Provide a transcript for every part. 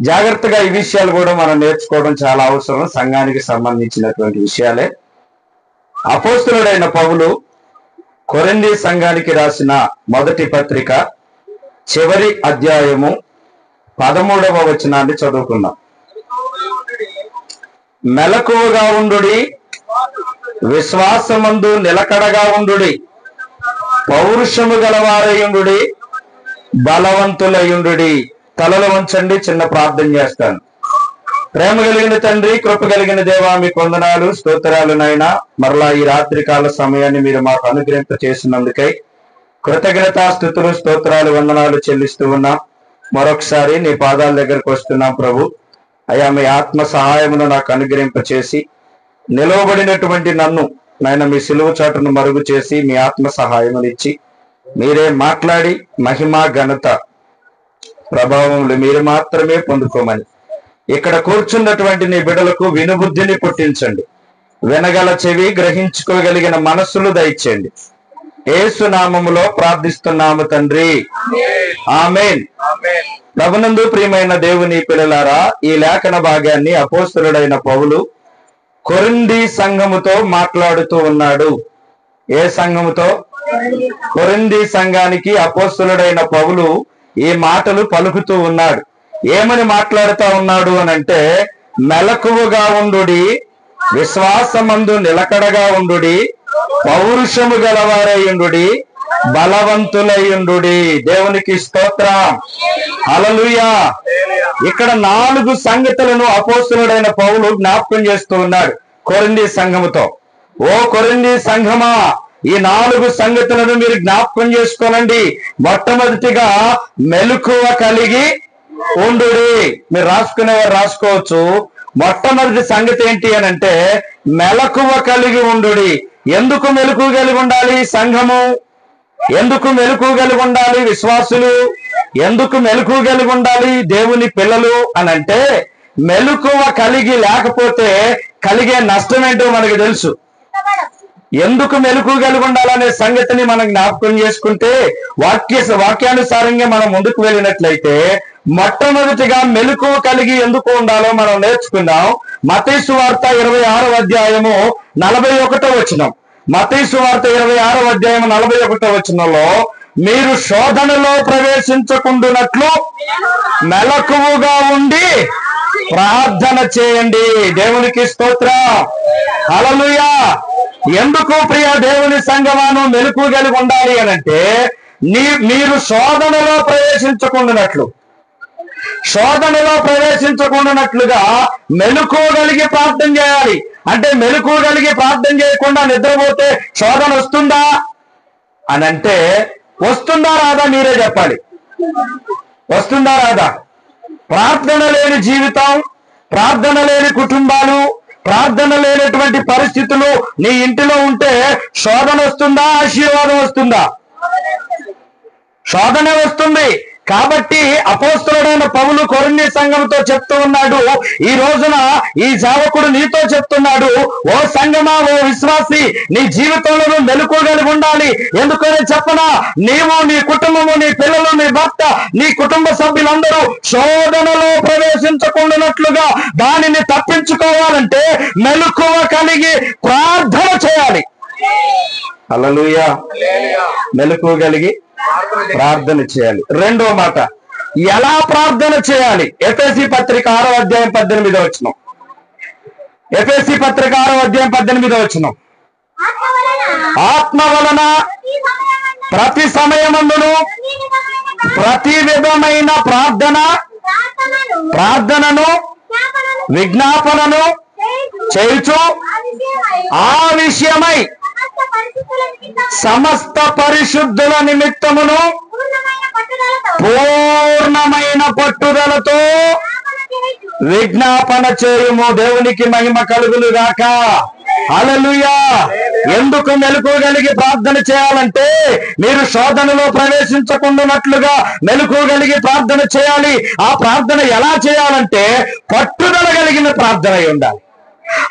జాగ్రత్తగా ఈ విషయాలు కూడా మనం నేర్చుకోవడం చాలా అవసరం. సంఘానికి సంబంధించినటువంటి విషయాలే. అపోస్తలుడైన పౌలు కొరింథీ సంఘానికి రాసిన మొదటి పత్రిక చివరి అధ్యాయము 13వ వచనాన్ని చదువుకుందాం. మెలకువగా ఉండుడి, విశ్వాసమందు నిలకడగా ఉండుడి, పౌరుషము గలవారయుండుడి, బలవంతులయుండుడి. తలలు వంచండి, చిన్న ప్రార్థన చేస్తాను. ప్రేమ కలిగిన తండ్రి, కృప కలిగిన దేవా, మీకు వందనాలు, స్తోత్రాలు నాయనా. మరలా ఈ రాత్రికాల సమయాన్ని మీరు మాకు అనుగ్రహింప చేసినందుకై కృతజ్ఞతా స్తుతులు, స్తోత్రాలు, వందనాలు చెల్లిస్తూ ఉన్నాం. మరొకసారి నీ పాదాల దగ్గరకు వస్తున్నాం ప్రభు. అయా, మీ ఆత్మ సహాయమును నాకు అనుగ్రహింప చేసి నిలవబడినటువంటి నన్ను నాయన మీ సిలువ చాటును మరుగు చేసి మీ ఆత్మ సహాయమునిచ్చి మీరే మాట్లాడి మహిమ ఘనత ప్రభావములు మీరు మాత్రమే పొందుకోమని ఇక్కడ కూర్చున్నటువంటి నీ బిడ్డలకు వినుబుద్ధిని పుట్టించండి. వినగల చెవి, గ్రహించుకోగలిగిన మనస్సులు దయచేయండి. యేసు నామములో ప్రార్థిస్తున్నాము తండ్రి, ఆమేన్. ప్రభునందు ప్రియమైన దేవుని పిల్లలారా, ఈ లేఖన భాగాన్ని అపోస్తలుడైన పౌలు కొరింథీ సంఘముతో మాట్లాడుతూ ఉన్నాడు. ఏ సంఘముతో? కొరింథీ సంఘానికి అపోస్తలుడైన పౌలు ఈ మాటలు పలుకుతూ ఉన్నాడు. ఏమని మాట్లాడుతూ ఉన్నాడు అనంటే, మెలకువగా ఉండుడి, విశ్వాసమందు నిలకడగా ఉండుడి, పౌరుషము గలవారయుండుడి, బలవంతులయుండుడి. దేవునికి స్తోత్రం, హల్లెలూయా. ఇక్కడ 4 సంగతులను అపోస్తలుడైన పౌలు జ్ఞాపకం చేస్తూ ఉన్నాడు కొరింథీ సంఘముతో. ఓ కొరింథీ సంఘమా, ఈ 4 సంగతులను మీరు జ్ఞాపకం చేసుకోనండి. మొట్టమొదటిగా మెలకువ కలిగి ఉండుడి. మీరు రాసుకునేవారు రాసుకోవచ్చు. మొట్టమొదటి సంగతి ఏంటి అని అంటే మెలకువ కలిగి ఉండుడి. ఎందుకు మెలకువ కలిగి ఉండాలి సంఘము? ఎందుకు మెలకువ కలిగి ఉండాలి విశ్వాసులు? ఎందుకు మెలకువ కలిగి ఉండాలి దేవుని పిల్లలు అనంటే, మెలకువ కలిగి లేకపోతే కలిగే నష్టం ఏంటో మనకు తెలుసు. ఎందుకు మెలకువ కలిగి ఉండాలనే సంగతిని మనం జ్ఞాపకం చేసుకుంటే వాక్యానుసారంగా మనం ముందుకు వెళ్ళినట్లయితే మొట్టమొదటిగా మెలకువ కలిగి ఎందుకు ఉండాలో మనం నేర్చుకుందాం. మత్తయి సువార్త 26వ అధ్యాయము 41వ వచనం. మత్తయి సువార్త 26వ అధ్యాయం 41వ వచనంలో, మీరు శోధనలో ప్రవేశించకుండునట్లు మెలకువగా ఉండి ప్రార్థన చేయండి. దేవునికి స్తోత్రం, హల్లెలూయా. ఎందుకు ప్రియ దేవుని సంఘమాను మెలకువ కలిగి ఉండాలి అనంటే, మీరు శోధనలో ప్రవేశించకుండానట్లుగా మెలకువ కలిగి ప్రార్థన చేయాలి. అంటే మెలకువ కలిగి ప్రార్థన చేయకుండా నిద్రపోతే శోధన వస్తుందా అనంటే, వస్తుందా రాదా మీరే చెప్పాలి. వస్తుందా రాదా? ప్రార్థన లేని జీవితం, ప్రార్థన లేని కుటుంబాలు, ప్రార్థన లేనటువంటి పరిస్థితులు నీ ఇంటిలో ఉంటే శోధన వస్తుందా, ఆశీర్వాదం వస్తుందా? శోధనే వస్తుంది. కాబట్టి అపోస్తలుడైన పౌలు కొరింథీ సంఘంతో చెప్తూ ఉన్నాడు, ఈ రోజున ఈ సేవకుడు నీతో చెప్తున్నాడు, ఓ సంఘమా, ఓ విశ్వాసి, నీ జీవితంలో మెలకువ కలిగి ఉండాలి. ఎందుకని చెప్పనా? నీవు, నీ కుటుంబము, నీ పిల్లలు, నీ భర్త, నీ కుటుంబ సభ్యులందరూ శోధనలో ప్రవేశించకుండానట్లుగా దానిని తప్పించుకోవాలంటే మెలకువ కలిగి ప్రార్థన చేయాలి. హల్లెలూయా. మెలకువ కలిగి ప్రార్థన చేయాలి. రెండో మాట, ఎలా ప్రార్థన చేయాలి? ఎఫెసీ పత్రిక 6వ అధ్యాయం 18వ వచనం. ఎఫెసీ పత్రిక 6వ అధ్యాయం 18వ వచనం. ఆత్మ వలన ప్రతి సమయమందును ప్రతి విధమైన ప్రార్థనను విజ్ఞాపనను చేయుచు ఆ విషయమై సమస్త పరిశుద్ధుల నిమిత్తమును పూర్ణమైన పట్టుదలతో విజ్ఞాపన చేయుము. దేవునికి మహిమ కలుగును గాక. హల్లెలూయా. ఎందుకు మెలకువ కలిగి ప్రార్థన చేయాలంటే, మీరు శోధనలో ప్రవేశించకుండానట్లుగా మెలకువ కలిగి ప్రార్థన చేయాలి. ఆ ప్రార్థన ఎలా చేయాలంటే పట్టుదల కలిగిన ప్రార్థన అయి ఉండాలి.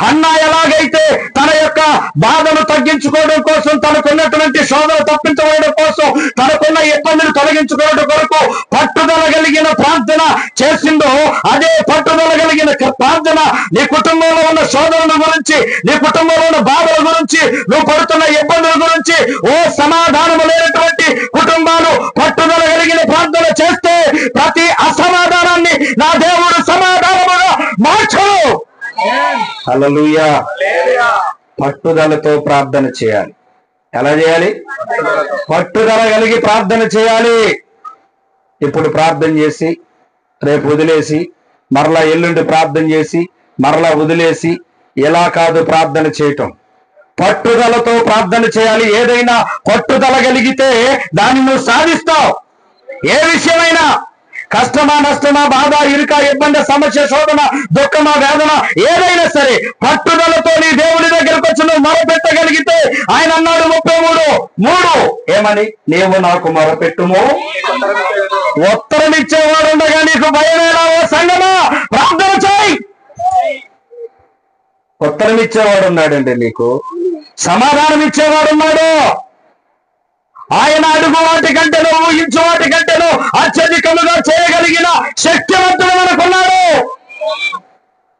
అన్న ఎలాగైతే తన యొక్క బాధను తగ్గించుకోవడం కోసం, తనకున్నటువంటి శోధన తప్పించుకోవడం కోసం, తనకున్న ఇబ్బందులు తొలగించుకోవడం కొరకు పట్టుదల కలిగిన ప్రార్థన చేసిందో, అదే పట్టుదల కలిగిన ప్రార్థన నీ కుటుంబంలో ఉన్న శోధనల గురించి, నీ కుటుంబంలో ఉన్న బాధల గురించి, నువ్వు పడుతున్న ఇబ్బందుల గురించి, ఓ సమాధానం లేనటువంటి కుటుంబాలు పట్టుదల కలిగిన ప్రార్థన చేస్తే ప్రతి అసమాధానాన్ని నా దేవుడు సమాధానముగా మార్చు. హల్లెలూయా. పట్టుదలతో ప్రార్థన చేయాలి. ఎలా చేయాలి? పట్టుదల కలిగి ప్రార్థన చేయాలి. ఇప్పుడు ప్రార్థన చేసి రేపు వదిలేసి, మరలా ఎల్లుండి ప్రార్థన చేసి మరలా వదిలేసి, ఎలా కాదు ప్రార్థన చేయటం. పట్టుదలతో ప్రార్థన చేయాలి. ఏదైనా పట్టుదల కలిగితే దాన్ని నువ్వు సాధిస్తావు. ఏ విషయమైనా, కష్టమా, నష్టమా, బాధ, ఇరుక, ఇబ్బంది, సమస్య, శోధన, దుఃఖమా, వేదన, ఏదైనా సరే పట్టుదలతో నీ దేవుడి దగ్గరకు వచ్చి నువ్వు మొరపెట్టగలిగితే, ఆయన అన్నాడు 33:3 ఏమని? నీవు నాకు మొరపెట్టుము, ఉత్తరం ఇచ్చేవాడు ఉండగా నీకు భయమేలా ఓ సంగమా, ప్రార్థన చేయి. ఉత్తరం ఇచ్చేవాడు ఉన్నాడండి, నీకు సమాధానం ఇచ్చేవాడున్నాడు. ఆయన అడుగు వాటి కంటేనో, ఊహించు వాటి కంటేనో అత్యధికముగా చేయగలిగిన శక్తివంతుడు మనకున్నాడు.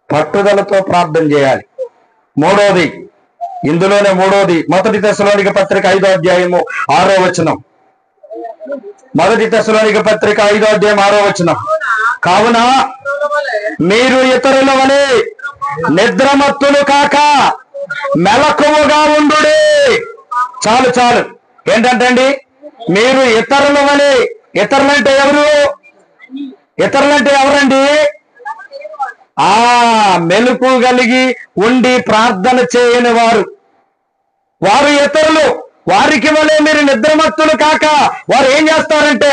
పట్టుదలతో ప్రార్థన చేయాలి. మూడోది, ఇందులోనే మూడోది, 1 తెస్సలోనిక పత్రిక 5వ అధ్యాయము 6వ వచనం. 1 తెస్సలోనిక పత్రిక 5వ అధ్యాయం 6వ వచనం. కావున మీరు ఇతరుల వలె నిద్రమత్తులు కాక మెలకువగా ఉండుడి. చాలు చాలు. ఏంటంటే అండి, మీరు ఇతరుల వలె, ఇతరులంటే ఎవరు? ఇతరులంటే ఎవరండి? మెలుకు కలిగి ఉండి ప్రార్థన చేయని వారు, వారు ఇతరులు. వారికి వలె మీరు నిద్రమత్తులు కాక, వారు ఏం చేస్తారంటే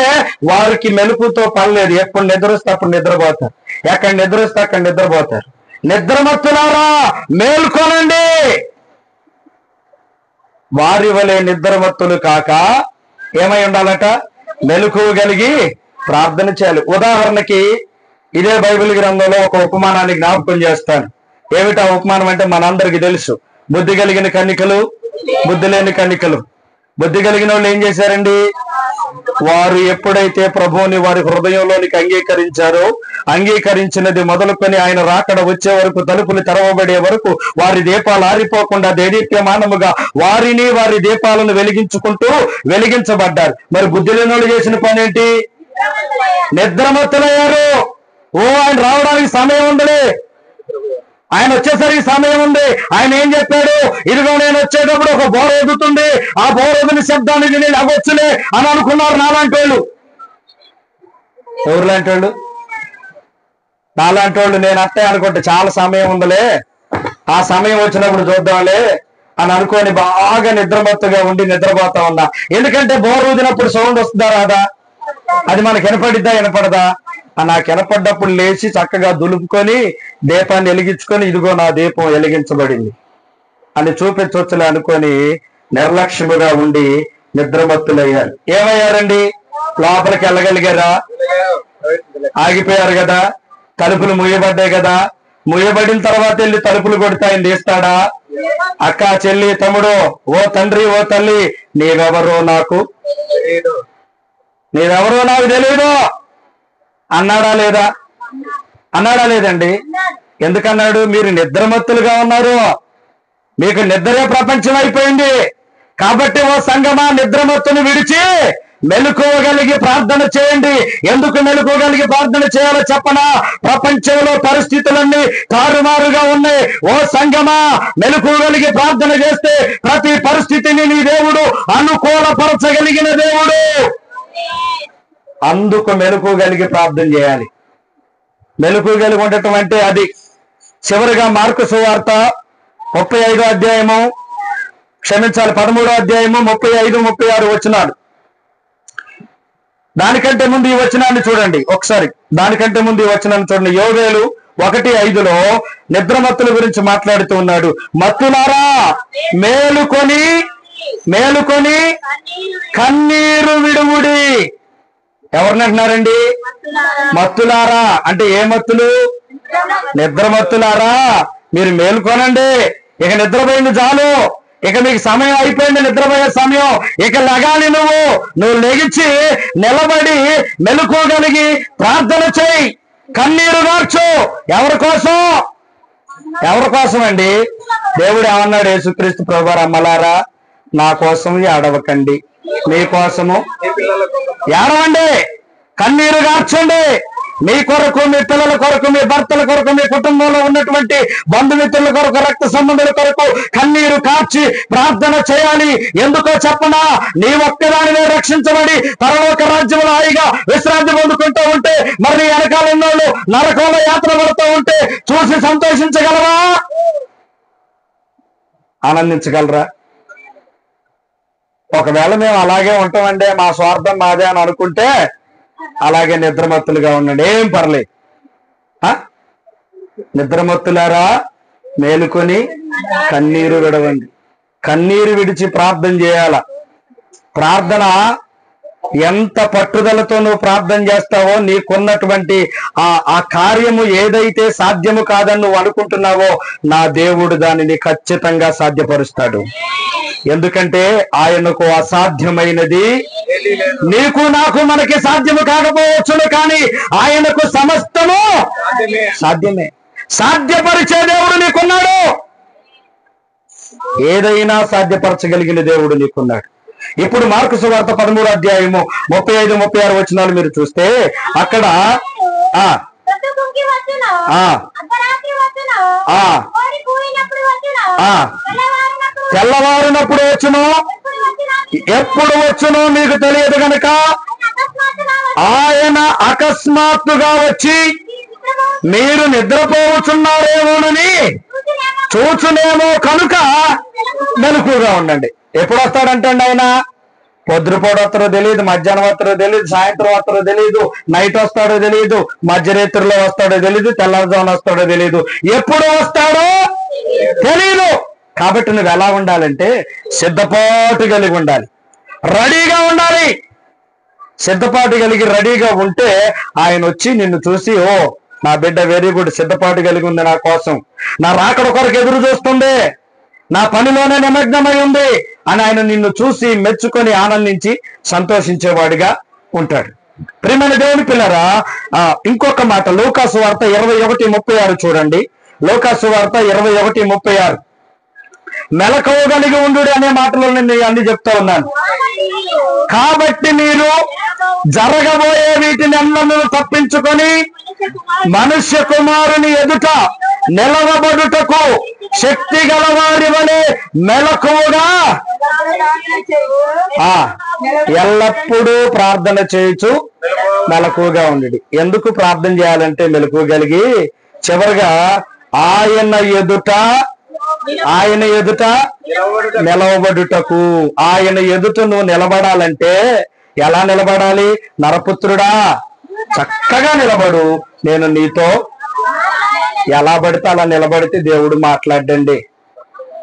వారికి మెలుకుతో పని లేదు. ఎప్పుడు నిద్ర వస్తే అప్పుడు నిద్రపోతారు, ఎక్కడ నిద్ర వస్తే అక్కడ నిద్రపోతారు. నిద్రమత్తులారా మేల్కొనండి. వారి వలె నిద్రమత్తులు కాక ఏమై ఉండాలట? మెలకువ కలిగి ప్రార్థన చేయాలి. ఉదాహరణకి ఇదే బైబిల్ గ్రంథంలో ఒక ఉపమానాన్ని జ్ఞాపకం చేస్తాను. ఏమిటా ఉపమానం అంటే మనందరికీ తెలుసు. బుద్ధి కలిగిన కన్నికలు, బుద్ధి లేని కన్నికలు. బుద్ధి కలిగిన వాళ్ళు ఏం చేశారండి? వారు ఎప్పుడైతే ప్రభువుని వారి హృదయంలోనికి అంగీకరించారో, అంగీకరించినది మొదలుకొని ఆయన రాకడ వచ్చే వరకు, తలుపులు తెరవబడే వరకు వారి దీపాలు ఆరిపోకుండా దేదీప్యమానముగా వారిని, వారి దీపాలను వెలిగించుకుంటూ వెలిగించబడ్డారు. మరి బుద్ధి లేని వాళ్ళు చేసిన పని ఏంటి? నిద్రమత్తులయ్యారు. ఆయన రావడానికి సమయం ఉందిలే, ఆయన వచ్చేసరికి సమయం ఉంది. ఆయన ఏం చెప్పాడు? ఇదిగో నేను వచ్చేటప్పుడు ఒక బోర ఎదుగుతుంది, ఆ బోర ఎదుని శబ్దాన్ని విని నవ్వొచ్చులే అని అనుకున్నారు నాలాంటి వాళ్ళు. ఎవరు లాంటి వాళ్ళు? నాలాంటి వాళ్ళు. నేను అట్టే అనుకుంటే చాలా సమయం ఉందిలే, ఆ సమయం వచ్చినప్పుడు చూద్దాంలే అని అనుకొని బాగా నిద్రమత్తుగా ఉండి నిద్రపోతా ఉన్నా. ఎందుకంటే బోర ఊదినప్పుడు సౌండ్ వస్తుందా రాదా? అది మనకు వినపడిద్దా వినపడదా? నాకు వినపడ్డప్పుడు లేచి చక్కగా దులుపుకొని దీపాన్ని వెలిగించుకొని, ఇదిగో నా దీపం వెలిగించబడింది అని చూపించవచ్చులే అనుకొని నిర్లక్ష్యముగా ఉండి నిద్రమత్తులయ్యారు. ఏమయ్యారండి? లోపలికి వెళ్ళగలిగారా? ఆగిపోయారు కదా. తలుపులు ముయ్యబడ్డాయి కదా. ముయ్యబడిన తర్వాత వెళ్ళి తలుపులు కొడితే ఆయన తీస్తాడా? అక్క, చెల్లి, తమ్ముడు, ఓ తండ్రి, ఓ తల్లి, నీవెవరో నాకు తెలియదు అన్నాడా లేదా? అన్నాడా లేదండి? ఎందుకన్నాడు? మీరు నిద్రమత్తులుగా ఉన్నారు, మీకు నిద్రే ప్రపంచం అయిపోయింది. కాబట్టి ఓ సంగమా, నిద్రమత్తును విడిచి మెలకువగలిగి ప్రార్థన చేయండి. ఎందుకు మెలకువగలిగి ప్రార్థన చేయాలో చెప్పనా? ప్రపంచంలో పరిస్థితులన్నీ తారుమారుగా ఉన్నాయి. ఓ సంగమా, మెలకువగలిగి ప్రార్థన చేస్తే ప్రతి పరిస్థితిని నీ దేవుడు అనుకూలపరచగలిగిన దేవుడు. అందుకు మెలకువగలిగి ప్రార్థన చేయాలి. మెలకువగలిగి ఉండటం అంటే అది. చివరిగా మార్కు సువార్త 35వ అధ్యాయము, 13వ అధ్యాయము 35, 36 వచనాలు. దానికంటే ముందు ఈ వచనాన్ని చూడండి ఒకసారి. దానికంటే ముందు ఈ వచనాన్ని చూడండి. యోవేలు 1:5లో నిద్రమత్తుల గురించి మాట్లాడుతూ ఉన్నాడు. మత్తులారా మేలుకొని కన్నీరు విడుముడి. ఎవరిని అంటున్నారండి? మత్తులారా అంటే ఏ మత్తులు? నిద్రమత్తులారా మీరు మేలుకోనండి, ఇక నిద్రపోయింది చాలు, ఇక మీకు సమయం అయిపోయింది, నిద్రపోయే సమయం, ఇక లగాలి, నువ్వు లెగిచి నిలబడి మెలుకోగలిగి ప్రార్థన చేయి, కన్నీరు గార్చు. ఎవరి కోసం అండి? దేవుడు ఏమన్నాడు? యేసుక్రీస్తు ప్రభువారు, అమ్మలారా నా కోసం ఏడవకండి, మీకోసము ఏడవండి, కన్నీరు గార్చండి. మీ కొరకు, మీ పిల్లల కొరకు, మీ భర్తల కొరకు, మీ కుటుంబంలో ఉన్నటువంటి బంధుమిత్రుల కొరకు, రక్త సంబంధుల కొరకు కన్నీరు కార్చి ప్రార్థన చేయాలి. ఎందుకో చెప్పనా? నీ ఒక్కదానివే రక్షించబడి పరలోక రాజ్యంలో హాయిగా విశ్రాంతి పొందుకుంటూ ఉంటే, మరి వెనకాల ఉన్నోళ్ళు నరకంలో యాత్ర పడుతూ ఉంటే చూసి సంతోషించగలవా? ఆనందించగలరా? ఒకవేళ మేము అలాగే ఉంటామంటే, మా స్వార్థం మాదే అని అనుకుంటే అలాగే నిద్రమత్తులుగా ఉండండి, ఏం పర్లేదు. నిద్రమత్తులారా మేలుకొని కన్నీరు విడవండి. కన్నీరు విడిచి ప్రార్థన చేయాల. ప్రార్థన ఎంత పట్టుదలతో నువ్వు ప్రార్థన చేస్తావో, నీకున్నటువంటి ఆ కార్యము ఏదైతే సాధ్యము కాదని నువ్వు అనుకుంటున్నావో, నా దేవుడు దానిని ఖచ్చితంగా సాధ్యపరుస్తాడు. ఎందుకంటే ఆయనకు అసాధ్యమైనది నీకు నాకు మనకి సాధ్యము కాకపోవచ్చును, కానీ ఆయనకు సమస్తము సాధ్యమే. సాధ్యపరిచే దేవుడు నీకున్నాడు. ఏదైనా సాధ్యపరచగలిగిన దేవుడు నీకున్నాడు. ఇప్పుడు మార్కు సువార్త 13వ అధ్యాయము 35, 36 వచనాలు మీరు చూస్తే, అక్కడ తెల్లవారినప్పుడు వచ్చును, ఎప్పుడు వచ్చునో మీకు తెలియదు గనక ఆయన అకస్మాత్తుగా వచ్చి మీరు నిద్రపోవచ్చున్నారేమోనని చూచునేమో కనుక మెలకువగా ఉండండి. ఎప్పుడు వస్తాడంటే ఆయన పొద్దుపూట వస్తారో తెలియదు, మధ్యాహ్నం వస్తారో తెలియదు, సాయంత్రం వస్తారో తెలియదు, నైట్ వస్తాడో తెలియదు, మధ్యరాత్రిలో వస్తాడో తెలియదు, తెల్లవారుజామున వస్తాడో తెలియదు, ఎప్పుడు వస్తాడో తెలియదు. కాబట్టి నువ్వు ఎలా ఉండాలంటే సిద్ధపాటు కలిగి ఉండాలి, రెడీగా ఉండాలి. సిద్ధపాటు కలిగి రెడీగా ఉంటే ఆయన వచ్చి నిన్ను చూసి, ఓ నా బిడ్డ వెరీ గుడ్, సిద్ధపాటు కలిగి ఉంది, నా కోసం, నా రాకడ కొరకు ఎదురు చూస్తుంది, నా పనిలోనే నిమగ్నమై ఉంది అని ఆయన నిన్ను చూసి మెచ్చుకొని ఆనందించి సంతోషించేవాడిగా ఉంటాడు. ప్రియమైన దేవుని పిల్లరా, ఇంకొక మాట లూకాసు వార్త 21:36 చూడండి. లూకాసు వార్త 21:36. మెలకువ కలిగి ఉండు అనే మాటలో నేను అన్ని చెప్తా ఉన్నాను. కాబట్టి మీరు జరగబోయే వీటిని అన్నను తప్పించుకొని మనుష్య కుమారుని ఎదుట నిలవబడుటకు శక్తి గలవారి వలె మెలకువగా ఎల్లప్పుడూ ప్రార్థన చేయొచ్చు, మెలకువగా ఉండి. ఎందుకు ప్రార్థన చేయాలంటే మెలకువ కలిగి, చివరిగా ఆయన ఎదుట నిలవబడుటకు. ఆయన ఎదుట నువ్వు నిలబడాలంటే ఎలా నిలబడాలి? నరపుత్రుడా చక్కగా నిలబడు, నేను నీతో ఎలా పడితే అలా నిలబడితే దేవుడు మాట్లాడండి.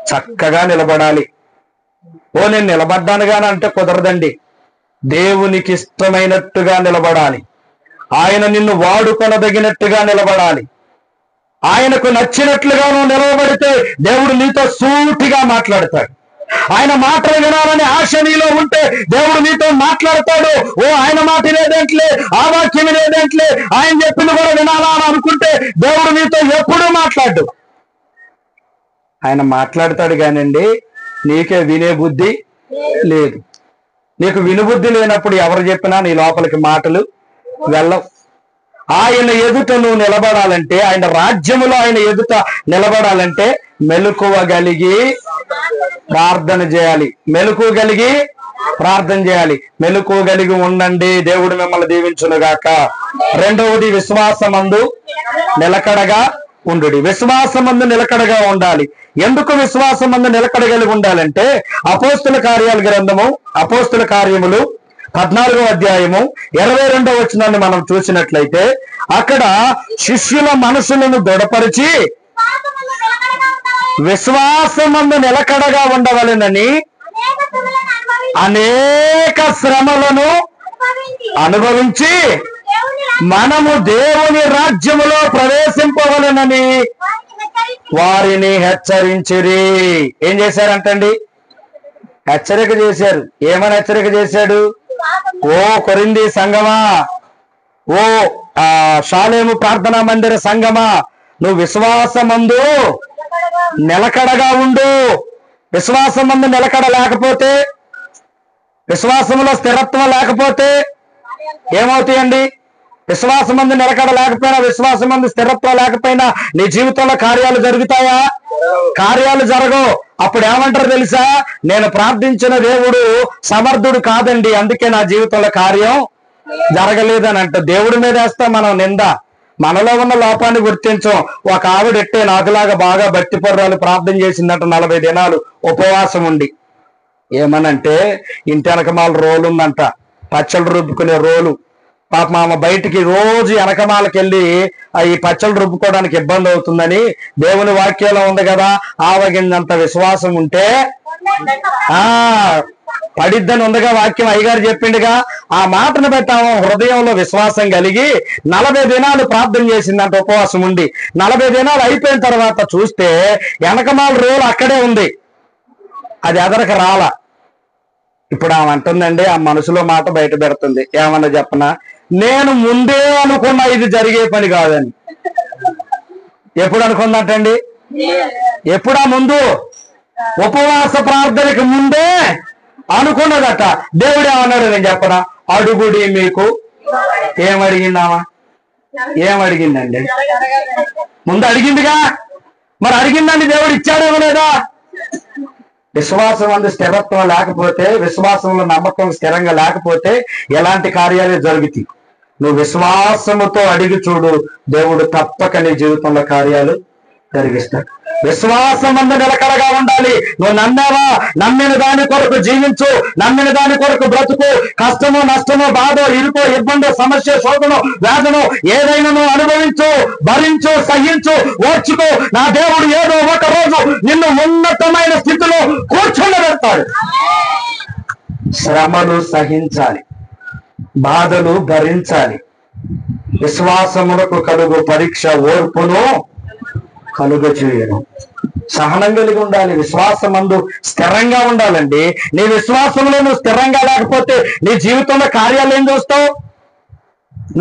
చక్కగా నిలబడాలి. నేను నిలబడ్డాను గాని అంటే కుదరదండి. దేవునికి ఇష్టమైనట్టుగా నిలబడాలి. ఆయన నిన్ను వాడుకొనదగినట్టుగా నిలబడాలి. ఆయనకు నచ్చినట్లుగా నువ్వు నిలవబడితే దేవుడు నీతో సూటిగా మాట్లాడతాడు. ఆయన మాటలు వినాలని ఆశ నీలో ఉంటే దేవుడు నీతో మాట్లాడతాడు. ఆయన మాట లేదంట్లే, ఆ వాక్యం లేదంట్లే, ఆయన చెప్పింది కూడా వినాలా అని అనుకుంటే దేవుడు నీతో ఎప్పుడూ మాట్లాడు. ఆయన మాట్లాడతాడు కానండి, నీకే వినే బుద్ధి లేదు. నీకు వినుబుద్ధి లేనప్పుడు ఎవరు చెప్పినా నీ లోపలికి మాటలు వెళ్ళవు. ఆయన ఎదుట నువ్వు నిలబడాలంటే, ఆయన రాజ్యములో ఆయన ఎదుట నిలబడాలంటే మెలకువ కలిగి ప్రార్థన చేయాలి. మెలకువ కలిగి ప్రార్థన చేయాలి. మెలకువ కలిగి ఉండండి. దేవుడు మిమ్మల్ని దీవించునుగాక. రెండవది, విశ్వాసమందు నిలకడగా ఉండు. విశ్వాసమందు నిలకడగా ఉండాలి. ఎందుకు విశ్వాసమందు నిలకడగలిగి ఉండాలంటే, అపోస్తుల కార్యాల గ్రంథము, అపోస్తుల కార్యములు 14వ అధ్యాయము 22వ వచనాన్ని మనం చూసినట్లయితే, అక్కడ శిష్యుల మనసులను దృఢపరిచి విశ్వాసమందు నిలకడగా ఉండవలెనని అనేక శ్రమలను అనుభవించి మనము దేవుని రాజ్యములో ప్రవేశింపవలెను కనబడనని వారిని హెచ్చరించిరి. ఏం చేశారంటండి? హెచ్చరిక చేశారు. ఏమని హెచ్చరిక చేశాడు? ఓ కొరింథీ సంఘమా, ఓ షాలేము ప్రార్థనా మందిర సంఘమా, నువ్వు విశ్వాసమందు నిలకడగా ఉండు. విశ్వాసమందు నిలకడ లేకపోతే, విశ్వాసంలో స్థిరత్వం లేకపోతే ఏమవుతాయండి? విశ్వాసమందు నిలకడ లేకపోయినా, విశ్వాసమందు స్థిరత్వం లేకపోయినా నీ జీవితంలో కార్యాలు జరుగుతాయా? కార్యాలు జరగవు. అప్పుడు ఏమంటారు తెలుసా? నేను ప్రార్థించిన దేవుడు సమర్థుడు కాదండి, అందుకే నా జీవితంలో కార్యం జరగలేదని అంట. దేవుడి మీద వేస్తాం మనం నింద. మనలో ఉన్న లోపాన్ని గుర్తించం. ఒక ఆవిడెట్టే నాకులాగా బాగా భక్తి పర్రాలు ప్రార్థన చేసిందట 40 దినాలు ఉపవాసం ఉండి. ఏమనంటే ఇంటి వెనకమాల రోలు ఉందంట, పచ్చళ్ళు రుబ్బుకునే రోలు. పాపం ఆమె బయటికి రోజు వెనకమాలకి వెళ్ళి ఈ పచ్చళ్ళు రుబ్బుకోవడానికి ఇబ్బంది అవుతుందని దేవుని వాక్యంలో ఉంది కదా, ఆవగిందంత విశ్వాసం ఉంటే పడిద్దని ఉందిగా వాక్యం, అయ్యగారు చెప్పిండుగా. ఆ మాటను బట్టి ఆమె హృదయంలో విశ్వాసం కలిగి 40 దినాలు ప్రార్థన చేసిందంట ఉపవాసం ఉండి. 40 దినాలు అయిపోయిన తర్వాత చూస్తే వెనకమాల రోలు అక్కడే ఉంది, అది ఎదరక రాలా. ఇప్పుడు ఆమె అంటుందండి, ఆ మనసులో మాట బయట పెడుతుంది. ఏమన్నా చెప్పనా? నేను ముందే అనుకున్నా ఇది జరిగే పని కాదని. ఎప్పుడు అనుకుందంటండి? ఎప్పుడా? ముందు ఉపవాస ప్రార్థనకి ముందే అనుకున్నదట. దేవుడు ఏమన్నాడు నేను చెప్పనా? అడుగుడి మీకు. ఏమడిగిందామా? ఏమడిగిందండి? ముందు అడిగిందిగా, మరి అడిగిందండి దేవుడు ఇచ్చాడేమో లేదా? విశ్వాసం అందు స్థిరత్వం లేకపోతే, విశ్వాసంలో నమ్మకం స్థిరంగా లేకపోతే ఎలాంటి కార్యాలు జరుగుతాయి? నువ్వు విశ్వాసముతో అడిగి చూడు, దేవుడు తప్పక నీ జీవితంలో కార్యాలు జరిగిస్తాడు. విశ్వాసం అందు నిలకడగా ఉండాలి. నువ్వు నమ్మావా? నమ్మిన దాని కొరకు జీవించు, నమ్మిన దాని కొరకు బ్రతుకు. కష్టమో నష్టమో బాధో ఇరుకో ఇబ్బందో సమస్య శోధనో వేదనో ఏదైనా నువ్వు అనుభవించు, భరించు, సహించు, ఓర్చుకో. నా దేవుడు ఏదో ఒక రోజు నిన్ను ఉన్నతమైన స్థితిలో కూర్చోబెడతాడు. శ్రమలు సహించాలి, బాధలు భరించాలి. విశ్వాసమునకు కలుగు పరీక్ష ఓర్పును కలుగజేయను. సహనం కలిగి ఉండాలి. విశ్వాసమందు స్థిరంగా ఉండాలండి. నీ విశ్వాసంలో నువ్వు స్థిరంగా లేకపోతే నీ జీవితంలో కార్యాలు ఏం చూస్తావు?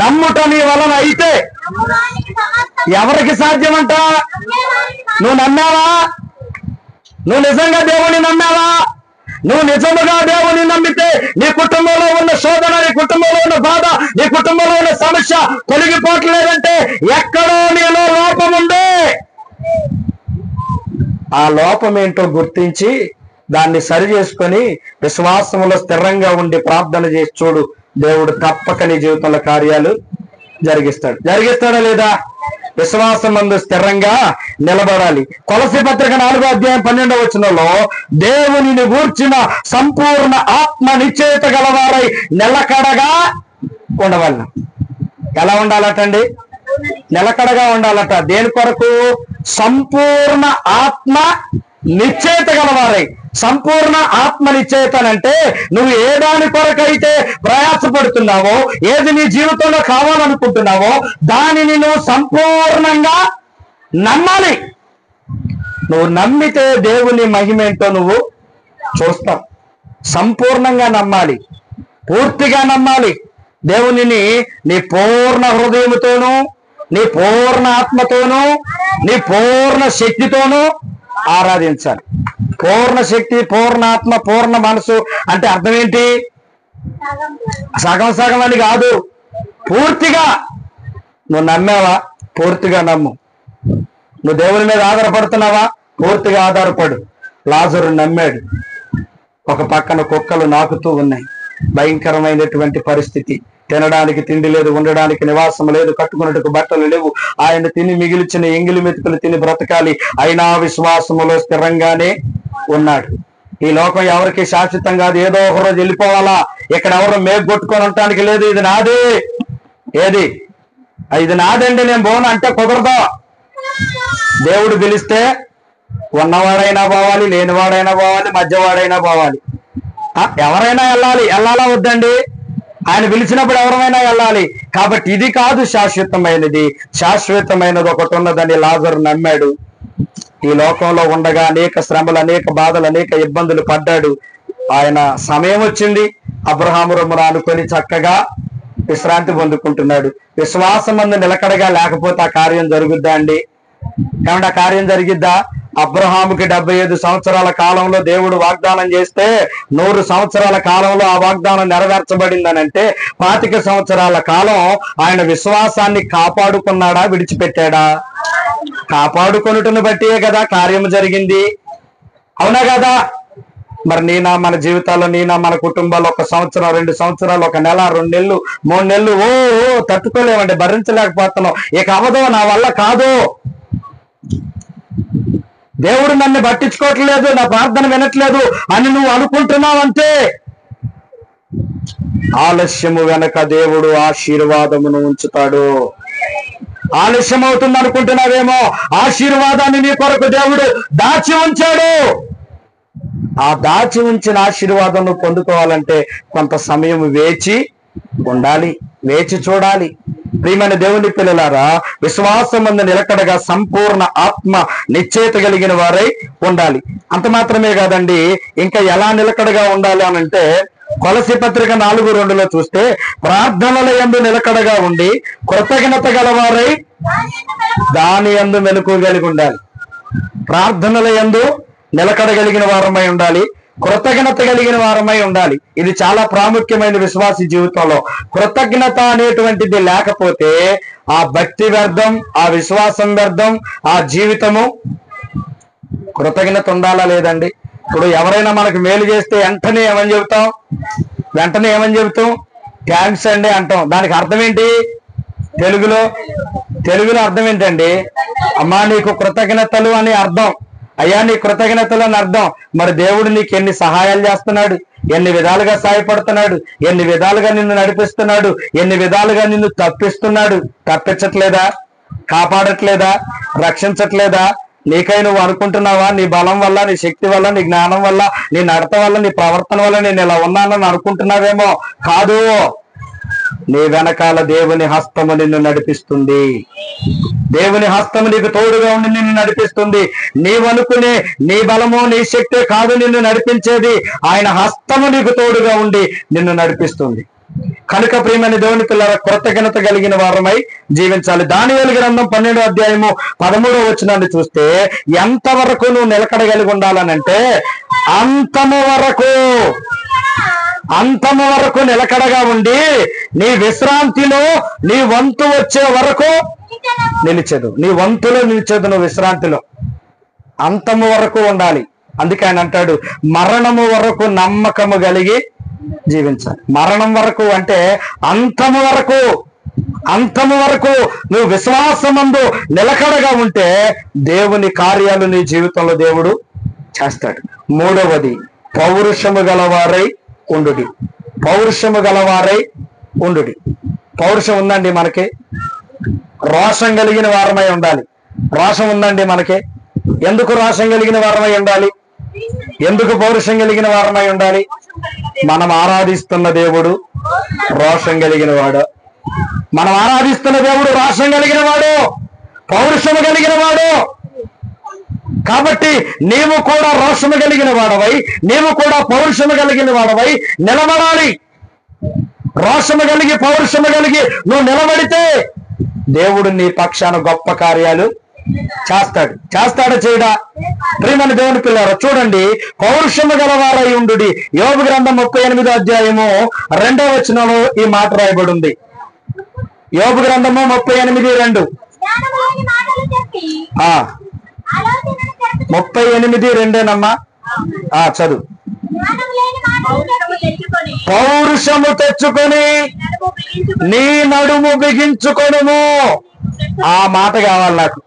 నమ్ముట నీ వలన అయితే ఎవరికి సాధ్యమంట? నువ్వు నమ్మావా? నువ్వు నిజంగా దేవుని నమ్మావా? నువ్వు నిజముగా దేవుని నమ్మితే నీ కుటుంబంలో ఉన్న శోధన, నీ కుటుంబంలో ఉన్న బాధ, నీ కుటుంబంలో ఉన్న సమస్య తొలగిపోవట్లేదంటే ఎక్కడో నీలో లోపం ఉంది. ఆ లోపం ఏంటో గుర్తించి దాన్ని సరి చేసుకొని విశ్వాసంలో స్థిరంగా ఉండి ప్రార్థన చేసి చూడు, దేవుడు తప్పక నీ జీవితంలో కార్యాలు జరిగిస్తాడు. జరిగిస్తాడా లేదా? విశ్వాసమందు స్థిరంగా నిలబడాలి. కొలస్సీ పత్రిక 4వ అధ్యాయం 12వ వచనంలో దేవునిని గూర్చిన సంపూర్ణ ఆత్మ నిశ్చయిత గలవారై నిలకడగా ఉండవలను. ఎలా ఉండాలటండి? నిలకడగా ఉండాలట. దేని కొరకు? సంపూర్ణ ఆత్మ నిశ్చయిత గలవారై. సంపూర్ణ ఆత్మ నిశ్చయిత అంటే నువ్వు ఏ దాని కొరకైతే ప్రయాసపడుతున్నావో, ఏది నీ జీవితంలో కావాలనుకుంటున్నావో దానిని నువ్వు సంపూర్ణంగా నమ్మాలి. నువ్వు నమ్మితే దేవుని మహిమేంటో నువ్వు చూస్తావు. సంపూర్ణంగా నమ్మాలి, పూర్తిగా నమ్మాలి. దేవునిని నీ పూర్ణ హృదయముతోనూ, నీ పూర్ణ ఆత్మతోనూ, నీ పూర్ణ శక్తితోనూ ఆరాధించాలి. పూర్ణ శక్తి, పూర్ణ ఆత్మ, పూర్ణ మనసు అంటే అర్థం ఏంటి? సగం సగం అని కాదు, పూర్తిగా. నువ్వు నమ్మావా? పూర్తిగా నమ్ము. నువ్వు దేవుని మీద ఆధారపడుతున్నావా? పూర్తిగా ఆధారపడు. లాజరు నమ్మాడు. ఒక పక్కన కుక్కలు నాకుతూ ఉన్నాయి, భయంకరమైనటువంటి పరిస్థితి. తినడానికి తిండి లేదు, ఉండడానికి నివాసం లేదు, కట్టుకున్నట్టుకు బట్టలు లేవు. ఆయన తిని మిగిలిచిన ఎంగిలి మెతుకులు తిని బ్రతకాలి. అయినా విశ్వాసములో స్థిరంగానే ఉన్నాడు. ఈ లోకం ఎవరికి శాశ్వతం కాదు, ఏదో ఒక రోజు వెళ్ళిపోవాలా. ఇక్కడ ఎవరు మేగొట్టుకొని ఉండటానికి లేదు. ఇది నాదే, ఏది ఇది నాదండి నేను పోను అంటే కుదరదు. దేవుడు పిలిస్తే ఉన్నవాడైనా పోవాలి, లేనివాడైనా పోవాలి, మధ్యవాడైనా పోవాలి. ఎవరైనా వెళ్ళాలి. వెళ్ళాలా వద్దండి? ఆయన పిలిచినప్పుడు ఎవరమైనా వెళ్ళాలి. కాబట్టి ఇది కాదు శాశ్వతమైనది, శాశ్వతమైనది ఒకటి ఉన్నదని లాజరు నమ్మాడు. ఈ లోకంలో ఉండగా అనేక శ్రమలు, అనేక బాధలు, అనేక ఇబ్బందులు పడ్డాడు. ఆయన సమయం వచ్చింది, అబ్రహాము రొమ్మున అనుకొని చక్కగా విశ్రాంతి పొందుకుంటున్నాడు. విశ్వాసం అందు నిలకడగా లేకపోతే ఆ కార్యం జరుగుద్దా అండి? ఏమంటే ఆ కార్యం జరిగిద్దా? అబ్రహాముకి 75 సంవత్సరాల కాలంలో దేవుడు వాగ్దానం చేస్తే 100 సంవత్సరాల కాలంలో ఆ వాగ్దానం నెరవేర్చబడిందనంటే 25 సంవత్సరాల కాలం ఆయన విశ్వాసాన్ని కాపాడుకున్నాడా, విడిచిపెట్టాడా? కాపాడుకొనుటను బట్టియే కదా కార్యం జరిగింది, అవునా కదా? మరి మన జీవితాల్లో మన కుటుంబాల్లో 1 సంవత్సరం, 2 సంవత్సరాలు, 1 నెల, 2 నెలలు, 3 నెలలు తట్టుకోలేమండి, భరించలేకపోతున్నాం, ఇక అవదో, నా వల్ల కాదు, దేవుడు నన్ను పట్టించుకోవట్లేదు, నా ప్రార్థన వినట్లేదు అని నువ్వు అనుకుంటున్నావంటే ఆలస్యము వెనక దేవుడు ఆశీర్వాదమును ఉంచుతాడు. ఆలస్యం అవుతుంది అనుకుంటున్నావేమో, ఆశీర్వాదాన్ని నీ కొరకు దేవుడు దాచి ఉంచాడు. ఆ దాచి ఉంచిన ఆశీర్వాదం పొందుకోవాలంటే కొంత సమయం వేచి ఉండాలి, వేచి చూడాలి. ప్రియమైన దేవుని పిల్లలారా, విశ్వాసమందు నిలకడగా సంపూర్ణ ఆత్మ నిశ్చయిత కలిగిన వారై ఉండాలి. అంత మాత్రమే కాదండి, ఇంకా ఎలా నిలకడగా ఉండాలి అనంటే కొలసి పత్రిక 4:2 చూస్తే ప్రార్థనల యందు నిలకడగా ఉండి కృతజ్ఞత గలవారై దాని యందు మెలకువ కలిగి ఉండాలి. ప్రార్థనల యందు నిలకడ కలిగిన వారమై ఉండాలి, కృతజ్ఞత కలిగిన వారమై ఉండాలి. ఇది చాలా ప్రాముఖ్యమైన విశ్వాసి జీవితంలో. కృతజ్ఞత అనేటువంటిది లేకపోతే ఆ భక్తి వ్యర్థం, ఆ విశ్వాసం వ్యర్థం, ఆ జీవితము. కృతజ్ఞత ఉండాలా లేదండి? ఇప్పుడు ఎవరైనా మనకు మేలు చేస్తే వెంటనే ఏమని చెబుతాం? థ్యాంక్స్ అండి అంటాం. దానికి అర్థం ఏంటి? తెలుగులో అర్థం ఏంటండి? అమ్మా నీకు కృతజ్ఞతలు అని అర్థం, అయ్యా నీ కృతజ్ఞతలు అని అర్థం. మరి దేవుడు నీకు ఎన్ని సహాయాలు చేస్తున్నాడు, ఎన్ని విధాలుగా సహాయపడుతున్నాడు, ఎన్ని విధాలుగా నిన్ను నడిపిస్తున్నాడు, ఎన్ని విధాలుగా నిన్ను తప్పిస్తున్నాడు. తప్పించట్లేదా? కాపాడట్లేదా? రక్షించట్లేదా? నీకై నువ్వు అనుకుంటున్నావా నీ బలం వల్ల, నీ శక్తి వల్ల, నీ జ్ఞానం వల్ల, నీ నడత వల్ల, నీ ప్రవర్తన వల్ల నేను ఇలా ఉన్నానని అనుకుంటున్నావేమో. కాదు, నీ వెనకాల దేవుని హస్తము నిన్ను నడిపిస్తుంది. దేవుని హస్తము నీకు తోడుగా ఉండి నిన్ను నడిపిస్తుంది. నీవనుకునే నీ బలము, నీ శక్తి కాదు నిన్ను నడిపించేది, ఆయన హస్తము నీకు తోడుగా ఉండి నిన్ను నడిపిస్తుంది. కనుక ప్రియమైన దేవుని పిల్లల కృతజ్ఞత కలిగిన వారమై జీవించాలి. దానియేలు గ్రంథం 12వ అధ్యాయము 13వ వచనాన్ని చూస్తే ఎంతవరకు నువ్వు నిలకడగలిగి ఉండాలనంటే అంతము వరకు నిలకడగా ఉండి నీ విశ్రాంతిలో నీ వంతు వచ్చే వరకు నిలిచదు. నీ వంతులో నిలిచదు, నువ్వు విశ్రాంతిలో అంతము వరకు ఉండాలి. అందుకే ఆయన అంటాడు మరణము వరకు నమ్మకము కలిగి జీవించాలి. మరణం వరకు అంటే అంతము వరకు నువ్వు విశ్వాసమందు నిలకడగా ఉంటే దేవుని కార్యాలు నీ జీవితంలో దేవుడు చేస్తాడు. 3వది పౌరుషము గలవారై ఉండుడి. పౌరుషం ఉందండి మనకి? రోషం కలిగిన వారమై ఉండాలి. రోషం ఉందండి మనకి? ఎందుకు రోషం కలిగిన వారమై ఉండాలి? ఎందుకు పౌరుషం కలిగిన వారమై ఉండాలి? మనం ఆరాధిస్తున్న దేవుడు రోషం కలిగిన వాడు. రోషం కలిగిన వాడు, పౌరుషము కలిగిన వాడు. కాబట్టి నీవు కూడా రోషము కలిగిన వాడవై, నీవు కూడా పౌరుషము కలిగిన వాడవై నిలబడాలి. రోషము కలిగి, పౌరుషము కలిగి నువ్వు నిలబడితే దేవుడు నీ పక్షాన గొప్ప కార్యాలు చేస్తాడు చేయడా? ప్రియమైన దేవుని పిల్లారా, చూడండి, పౌరుషము గలవారై ఉండుడి. యోబు గ్రంథం 38వ అధ్యాయము 2వ వచనంలో ఈ మాట రాయబడి ఉంది. యోబు గ్రంథము 38:2. 38:2 చదువు. పౌరుషము తెచ్చుకొని నీ నడుము బిగించుకొనుము. ఆ మాట కావాలి నాకు.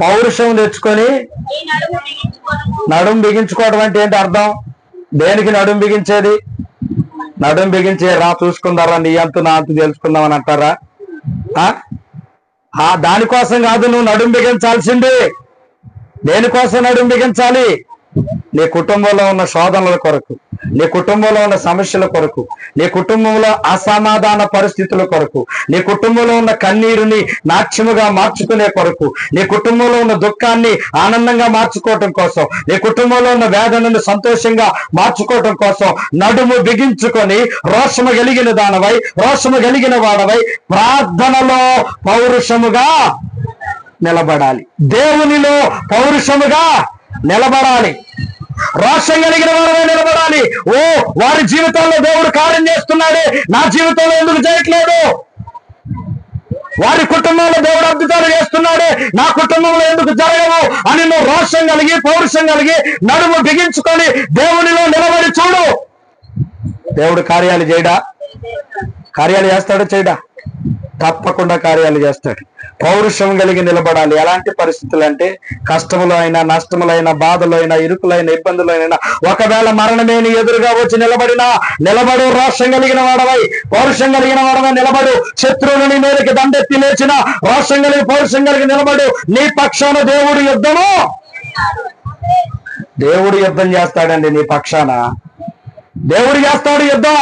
పౌరుషం తెచ్చుకొని నడుము బిగించుకోవడం అంటే ఏంటి అర్థం? దేనికి నడుము బిగించేది? నడుము బిగించే రా చూసుకుందారా, నీ అంతు నా అంతు తెలుసుకుందామని అంటారా? దానికోసం కాదు నువ్వు నడుము బిగించాల్సింది. దేనికోసం నడుము బిగించాలి? నీ కుటుంబంలో ఉన్న శోధనల కొరకు, నీ కుటుంబంలో ఉన్న సమస్యల కొరకు, నీ కుటుంబంలో అసమాధాన పరిస్థితుల కొరకు, నీ కుటుంబంలో ఉన్న కన్నీరుని నాట్యముగా మార్చుకునే కొరకు, నీ కుటుంబంలో ఉన్న దుఃఖాన్ని ఆనందంగా మార్చుకోవటం కోసం, నీ కుటుంబంలో ఉన్న వేదనను సంతోషంగా మార్చుకోవటం కోసం నడుము బిగించుకొని రోషము కలిగిన దానవై, రోషము కలిగిన వాడవై ప్రార్థనలో పౌరుషముగా నిలబడాలి. దేవునిలో పౌరుషముగా నిలబడాలి. రోషం కలిగిన వారమే నిలబడాలి. ఓ, వారి జీవితంలో దేవుడు కార్యం చేస్తున్నాడే, నా జీవితంలో ఎందుకు చేయట్లేదు? వారి కుటుంబంలో దేవుడు అద్భుతాలు చేస్తున్నాడే, నా కుటుంబంలో ఎందుకు జరగవు అని నువ్వు రోషం కలిగి పౌరుషం కలిగి నడుము బిగించుకొని దేవునిలో నిలబడి చూడు. దేవుడు కార్యాలు చేయడా? కార్యాలు చేస్తాడో చేయడా? తప్పకుండా కార్యాలు చేస్తాడు. పౌరుషం కలిగి నిలబడాలి. ఎలాంటి పరిస్థితులు అంటే కష్టములో అయినా, నష్టములో అయినా, బాధలో అయినా, ఇరుకులైన, ఇబ్బందులు అయినా, ఒకవేళ మరణమే నీ ఎదురుగా వచ్చి నిలబడు. రోషం కలిగిన వాడవై, పౌరుషం కలిగిన వాడవై నిలబడు. శత్రువులు నీ మీదకి దండెత్తి లేచిన రోషం కలిగి పౌరుషం కలిగి నిలబడు. నీ పక్షాన దేవుడు యుద్ధం చేస్తాడండి. నీ పక్షాన దేవుడు చేస్తాడు యుద్ధం.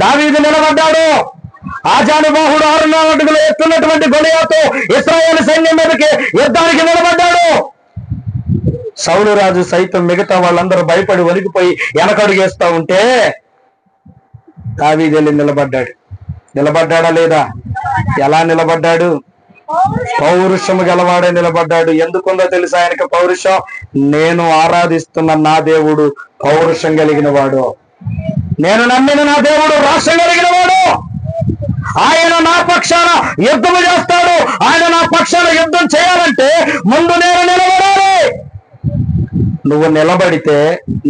దావీదు నిలబడ్డాడు. ఆజానుబాహుడు 6 అడుగులు ఎత్తున్నటువంటి గొలియాతు ఇశ్రాయేలు సైన్యం మీదకి యుద్ధానికి నిలబడ్డాడు. సౌలు రాజు సైతం మిగతా వాళ్ళందరూ భయపడి వణికిపోయి వెనకడుగేస్తా ఉంటే దావీదు వెళ్ళి నిలబడ్డాడా లేదా? ఎలా నిలబడ్డాడు? పౌరుషము గలవాడే నిలబడ్డాడు. ఎందుకుందో తెలుసా ఆయనకి పౌరుషం? నేను ఆరాధిస్తున్న నా దేవుడు పౌరుషం కలిగిన వాడు, నేను నమ్మిన నా దేవుడు రోషం కలిగిన వాడు. ఆయన నా పక్షాన యుద్ధము చేస్తాడు. ఆయన నా పక్షాన యుద్ధం చేయాలంటే ముందు నేను నిలబడాలి. నువ్వు నిలబడితే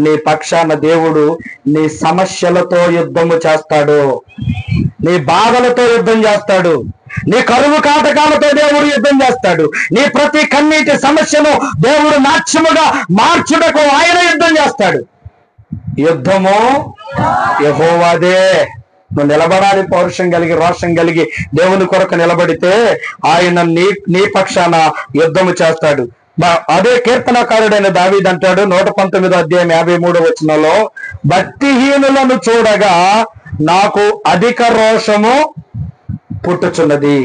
నీ పక్షాన దేవుడు నీ సమస్యలతో యుద్ధము చేస్తాడు, నీ బాధలతో యుద్ధం చేస్తాడు, నీ కరువు కాటకాలతో దేవుడు యుద్ధం చేస్తాడు. నీ ప్రతి కన్నీటి సమస్యను దేవుడు నాట్యముగా మార్చుటకు ఆయన యుద్ధం చేస్తాడు. యుద్ధము యెహోవాదే. నువ్వు నిలబడాలి. పౌరుషం కలిగి రోషం కలిగి దేవుని కొరకు నిలబడితే ఆయన నీ పక్షాన యుద్ధము చేస్తాడు. అదే కీర్తనకారుడైన దావీదు అంటాడు 119వ అధ్యాయం 53వ వచనంలో, భక్తిహీనులను చూడగా నాకు అధిక రోషము పుట్టుచున్నది.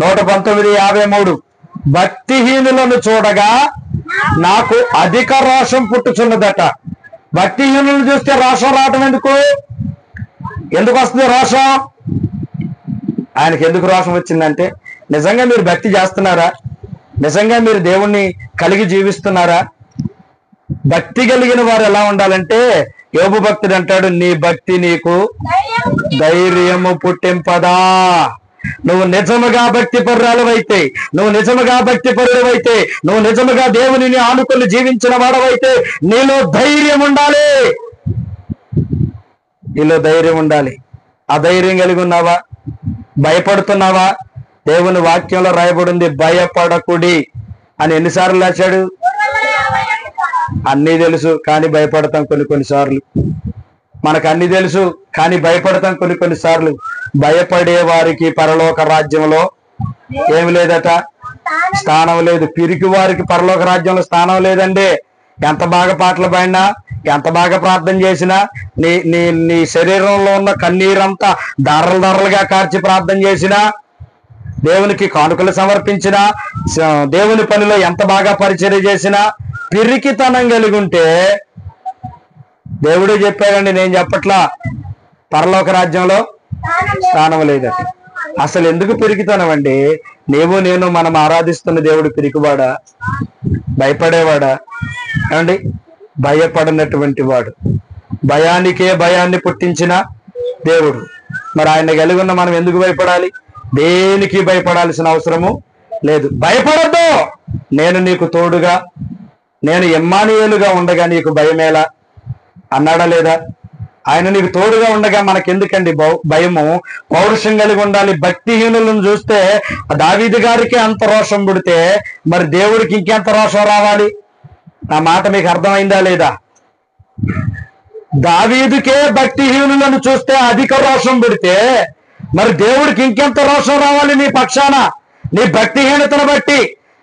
119:53. భక్తిహీనులను చూడగా నాకు అధిక రోషం పుట్టుచున్నదట. భక్తిహీనులను చూస్తే రోషం రావటం ఎందుకు వస్తుంది రోషం? ఆయనకి ఎందుకు రోషం వచ్చిందంటే, నిజంగా మీరు భక్తి చేస్తున్నారా? నిజంగా మీరు దేవుణ్ణి కలిగి జీవిస్తున్నారా? భక్తి కలిగిన వారు ఎలా ఉండాలంటే, యోబు భక్తుడు అంటాడు, నీ భక్తి నీకు ధైర్యము పుట్టింపదా. నువ్వు నిజముగా భక్తి పరురాలవైతే, నువ్వు నిజముగా భక్తి పరుడవైతే, నువ్వు నిజముగా దేవునిని ఆనుకొని జీవించిన వాడవైతే నీలో ధైర్యం ఉండాలి. నీలో ధైర్యం ఉండాలి. అధైర్యం కలిగి ఉన్నావా? భయపడుతున్నావా? దేవుని వాక్యంలో రాయబడింది భయపడకుడి అని ఎన్నిసార్లు రాశాడు? అన్నీ తెలుసు కానీ భయపడతాం కొన్నిసార్లు. మనకు అన్ని తెలుసు కానీ భయపడతాం కొన్నిసార్లు. భయపడే వారికి పరలోక రాజ్యంలో ఏమి లేదట, స్థానం లేదు. పిరికి వారికి పరలోక రాజ్యంలో స్థానం లేదండి. ఎంత బాగా పాటలు పాడినా, ఎంత బాగా ప్రార్థన చేసినా, నీ శరీరంలో ఉన్న కన్నీరంతా ధరలుగా కార్చి ప్రార్థన చేసినా, దేవునికి కానుకలు సమర్పించినా, దేవుని పనిలో ఎంత బాగా పరిచర్య చేసినా, పిరికితనం కలిగి ఉంటే దేవుడే చెప్పాడండి, నేను చెప్పట్లా, పరలోక రాజ్యంలో స్థానం లేదట. అసలు ఎందుకు పిరికితనం అండి? నేను మనం ఆరాధిస్తున్న దేవుడు పిరికివాడా? భయపడేవాడా? ఏమండి? భయపడినటువంటి వాడు, భయానికే భయాన్ని పుట్టించిన దేవుడు. మరి ఆయన కలిగి ఉన్న మనం ఎందుకు భయపడాలి? దేనికి భయపడాల్సిన అవసరము లేదు. భయపడద్దు, నేను నీకు తోడుగా, నేను ఇమ్మానుయేలుగా ఉండగా నీకు భయమేలా అన్నాడా లేదా? ఆయన నీకు తోడుగా ఉండగా మనకెందుకండి భయము? పౌరుషం కలిగి ఉండాలి. భక్తిహీనులను చూస్తే దావీదు గారికి అంత రోషం పుడితే మరి దేవుడికి ఇంకెంత రోషం రావాలి? నా మాట మీకు అర్థమైందా లేదా? దావీదుకే భక్తిహీనులను చూస్తే అధిక రోషం పుడితే మరి దేవుడికి ఇంకెంత రోషం రావాలి నీ పక్షాన? నీ భక్తిహీనతను బట్టి,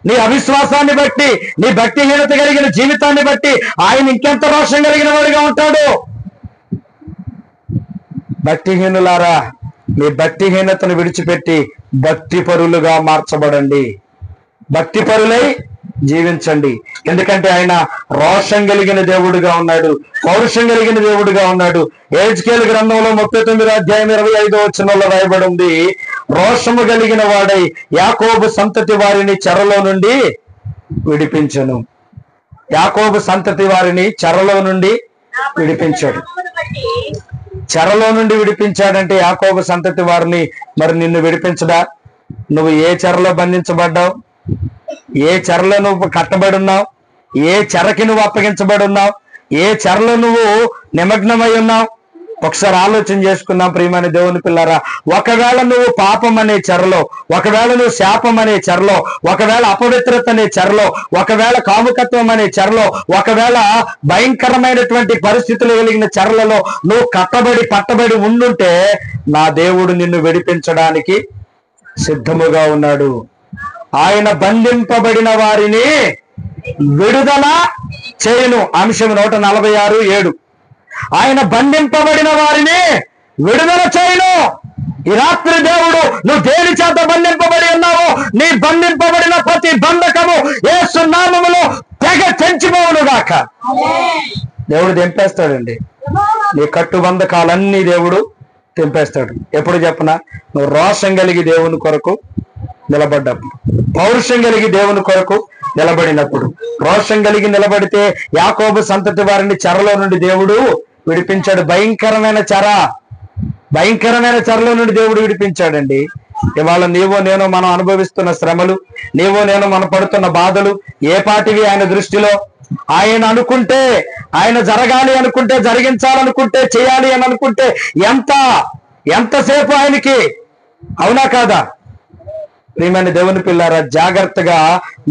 నీ అవిశ్వాసాన్ని బట్టి, నీ భక్తిహీనత కలిగిన జీవితాన్ని బట్టి ఆయన ఇంకెంత రోషం కలిగిన వాడిగా ఉంటాడు? భక్తిహీనులారా, మీ భక్తిహీనతను విడిచిపెట్టి భక్తి పరులుగా మార్చబడండి, భక్తి పరులై జీవించండి. ఎందుకంటే ఆయన రోషం కలిగిన దేవుడుగా ఉన్నాడు, పౌరుషం కలిగిన దేవుడుగా ఉన్నాడు. హెజ్కేలు గ్రంథంలో 39వ అధ్యాయం 25వ వచనంలో రాయబడి ఉంది, రోషము కలిగిన వాడై యాకోబు సంతతి వారిని చెరలో నుండి విడిపించను. యాకోబు సంతతి వారిని చెరలో నుండి విడిపించాడు. చెరలో నుండి విడిపించాడంటే యాకోబు సంతతి వారిని మరి నిన్ను విడిపించడా? నువ్వు ఏ చెరలో బంధించబడ్డావు? ఏ చెరలో నువ్వు కట్టబడి ఉన్నావు? ఏ చెరకి నువ్వు అప్పగించబడి ఉన్నావు? ఏ చెరలో నువ్వు నిమగ్నమై ఉన్నావు? ఒకసారి ఆలోచన చేసుకుందాం ప్రియమైన దేవుని పిల్లరా. ఒకవేళ నువ్వు పాపం అనే చెరలో, ఒకవేళ నువ్వు శాపం అనే చెరలో, ఒకవేళ అపవిత్రత అనే చెరలో, ఒకవేళ కాముకత్వం అనే చెరలో, ఒకవేళ భయంకరమైనటువంటి పరిస్థితులు కలిగిన చెరలలో నువ్వు పట్టబడి ఉండుంటే నా దేవుడు నిన్ను విడిపించడానికి సిద్ధముగా ఉన్నాడు. ఆయన బంధింపబడిన వారిని విడుదల చేయును. అంశం 146:7. ఆయన బంధింపబడిన వారిని విడుదల చేయును. ఈ రాత్రి దేవుడు నువ్వు దేని చేత బంధింపబడి ఉన్నావు? నీ బంధింపబడిన ప్రతి బంధకము యేసు నామములో తెగ తెంచిపోవును గాక. దేవుడు తెంపేస్తాడండి. నీ కట్టుబంధకాలన్నీ దేవుడు తెంపేస్తాడు. ఎప్పుడు చెప్పనా? నువ్వు రోషం కలిగి దేవుని కొరకు నిలబడ్డప్పుడు, పౌరుషం కలిగి దేవుని కొరకు నిలబడినప్పుడు. రోషం కలిగి నిలబడితే యాకోబు సంతతి వారిని చెరలో నుండి దేవుడు విడిపించాడు. భయంకరమైన చెరలో నుండి దేవుడు విడిపించాడండి. ఇవాళ నీవో నేను మనం అనుభవిస్తున్న శ్రమలు, నీవో నేను మనం పడుతున్న బాధలు ఏ పాటివి ఆయన దృష్టిలో? ఆయన అనుకుంటే, ఆయన జరగాలి అనుకుంటే, జరిగించాలనుకుంటే, చేయాలి అని అనుకుంటే ఎంతసేపు ఆయనకి? అవునా కాదా? ప్రియమైన దేవుని పిల్లారా, జాగ్రత్తగా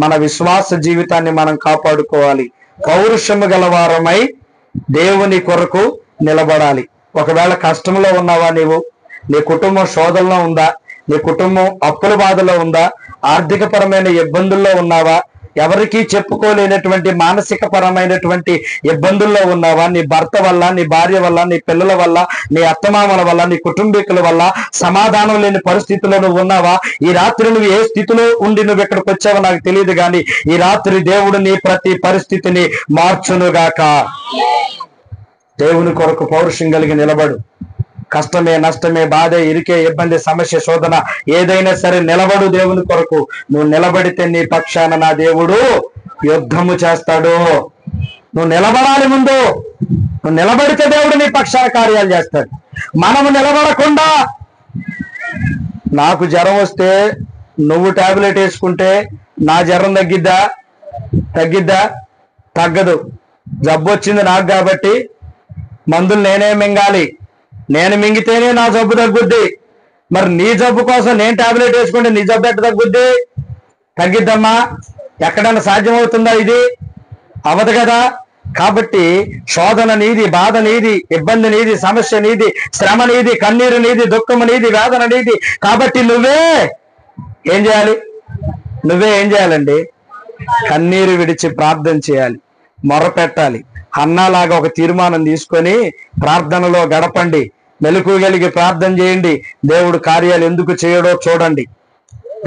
మన విశ్వాస జీవితాన్ని మనం కాపాడుకోవాలి. పౌరుషము గలవారమై దేవుని కొరకు నిలబడాలి. ఒకవేళ కష్టంలో ఉన్నావా నీవు? నీ కుటుంబం శోధనలో ఉందా? నీ కుటుంబం అప్పుల బాధలో ఉందా? ఆర్థిక పరమైన ఇబ్బందుల్లో ఉన్నావా? ఎవరికీ చెప్పుకోలేనటువంటి మానసిక పరమైనటువంటి ఇబ్బందుల్లో ఉన్నావా? నీ భర్త వల్ల, నీ భార్య వల్ల, నీ పిల్లల వల్ల, నీ అత్తమామల వల్ల, నీ కుటుంబీకుల వల్ల సమాధానం లేని పరిస్థితిలో నువ్వు ఉన్నావా? ఈ రాత్రి నువ్వు ఏ స్థితిలో ఉండి నువ్వు ఇక్కడికి వచ్చావో నాకు తెలియదు, కానీ ఈ రాత్రి దేవుడు నీ ప్రతి పరిస్థితిని మార్చునుగాక. దేవుని కొరకు పౌరుషం కలిగి నిలబడు. కష్టమే, నష్టమే, బాధ, ఇరికే, ఇబ్బంది, సమస్య, శోధన ఏదైనా సరే నిలబడు దేవుని కొరకు. నువ్వు నిలబడితే నీ పక్షాన నా దేవుడు యుద్ధము చేస్తాడు. నువ్వు నిలబడాలి. ముందు నువ్వు నిలబడితే దేవుడు నీ పక్షాన కార్యాలు చేస్తాడు. మనము నిలబడకుండా, నాకు జ్వరం వస్తే నువ్వు టాబ్లెట్ వేసుకుంటే నా జ్వరం తగ్గిద్దా? తగ్గదు. జబ్బు వచ్చింది నాకు కాబట్టి మందులు నేనే మింగాలి, నేను మింగితేనే నా జబ్బు తగ్గుద్ది. మరి నీ జబ్బు కోసం నేను టాబ్లెట్ వేసుకుంటే నీ జబ్బు ఎట్ట తగ్గిద్దమ్మా? ఎక్కడైనా సాధ్యమవుతుందా? ఇది అవదు కదా. కాబట్టి శోధన నీది, బాధ నీది, ఇబ్బంది నీది, సమస్య నీది, శ్రమ నీది, కన్నీరు నీది, దుఃఖము నీది, వేదన నీది. కాబట్టి నువ్వే ఏం చేయాలండి? కన్నీరు విడిచి ప్రార్థన చేయాలి, మొరపెట్టాలి. అన్నాలాగా ఒక తీర్మానం తీసుకొని ప్రార్థనలో గడపండి. మెలకువ కలిగి ప్రార్థన చేయండి. దేవుడు కార్యాలు ఎందుకు చేయడో చూడండి.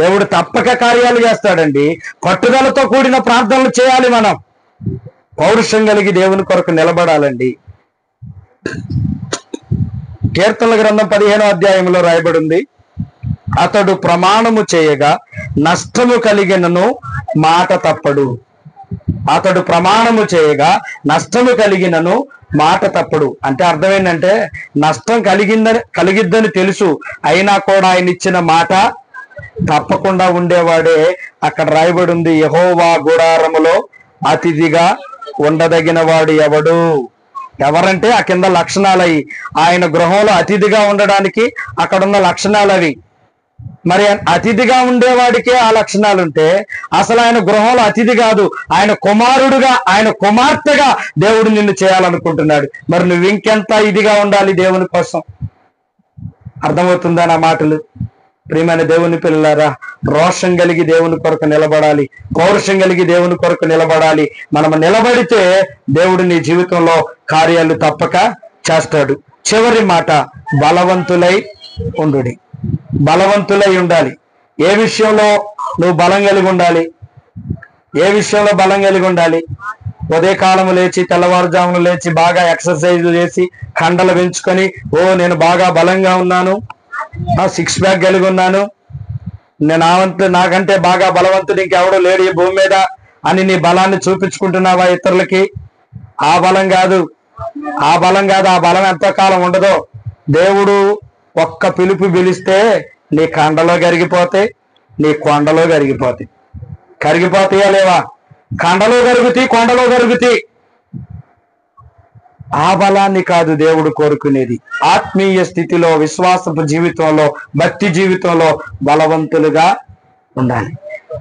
దేవుడు తప్పక కార్యాలు చేస్తాడండి. పట్టుదలతో కూడిన ప్రార్థనలు చేయాలి. మనం పౌరుషం కలిగి దేవుని కొరకు నిలబడాలండి. కీర్తనల గ్రంథం 15వ అధ్యాయంలో రాయబడి ఉంది, అతడు ప్రమాణము చేయగా నష్టము కలిగినను మాట తప్పడు. అతడు ప్రమాణము చేయగా నష్టము కలిగినను మాట తప్పడు. అంటే అర్థం ఏంటంటే నష్టం కలిగిద్దని తెలుసు, అయినా కూడా ఆయన ఇచ్చిన మాట తప్పకుండా ఉండేవాడే. అక్కడ రాయబడి ఉంది, యెహోవా గుడారములో అతిథిగా ఉండదగిన వాడు ఎవడు? ఎవరంటే ఆ కింద లక్షణాలవి. ఆయన గృహంలో అతిథిగా ఉండడానికి అక్కడున్న లక్షణాలవి. మరి అతిథిగా ఉండేవాడికే ఆ లక్షణాలుంటే అసలు ఆయన గృహంలో అతిథి కాదు, ఆయన కుమారుడుగా, ఆయన కుమార్తెగా దేవుడు నిన్ను చేయాలనుకుంటున్నాడు. మరి నువ్వు ఇంకెంత ఇదిగా ఉండాలి దేవుని కోసం? అర్థమవుతుందా నా మాటలు? ప్రియమైన దేవుని పిల్లలారా, రోషం కలిగి దేవుని కొరకు నిలబడాలి, పౌరుషం కలిగి దేవుని కొరకు నిలబడాలి. మనం నిలబడితే దేవుడు నీ జీవితంలో కార్యాలు తప్పక చేస్తాడు. చివరి మాట, బలవంతులై ఉండుడి. బలవంతులై ఉండాలి. ఏ విషయంలో నువ్వు బలం కలిగి ఉండాలి? ఏ విషయంలో బలం కలిగి ఉండాలి? ఉదయకాలము లేచి, తెల్లవారుజామును లేచి బాగా ఎక్సర్సైజ్ చేసి కండలు పెంచుకొని, నేను బాగా బలంగా ఉన్నాను, 6 ప్యాక్ కలిగి ఉన్నాను, నాకంటే బాగా బలవంతుడు ఇంకెవడో లేడు ఈ భూమి మీద అని నీ బలాన్ని చూపించుకుంటున్నావా ఇతరులకి? ఆ బలం కాదు. ఆ బలం ఎంతో కాలం ఉండదో. దేవుడు ఒక్క పిలుపు పిలిస్తే నీ కండలో కరిగిపోతాయి, నీ కొండలో కరిగిపోతాయి. కరిగిపోతాయా లేవా? కండలో కరుగుతాయి, కొండలో కరుగుతాయి. ఆ బలాన్ని కాదు దేవుడు కోరుకునేది. ఆత్మీయ స్థితిలో, విశ్వాసపు జీవితంలో, భక్తి జీవితంలో బలవంతులుగా ఉండాలి.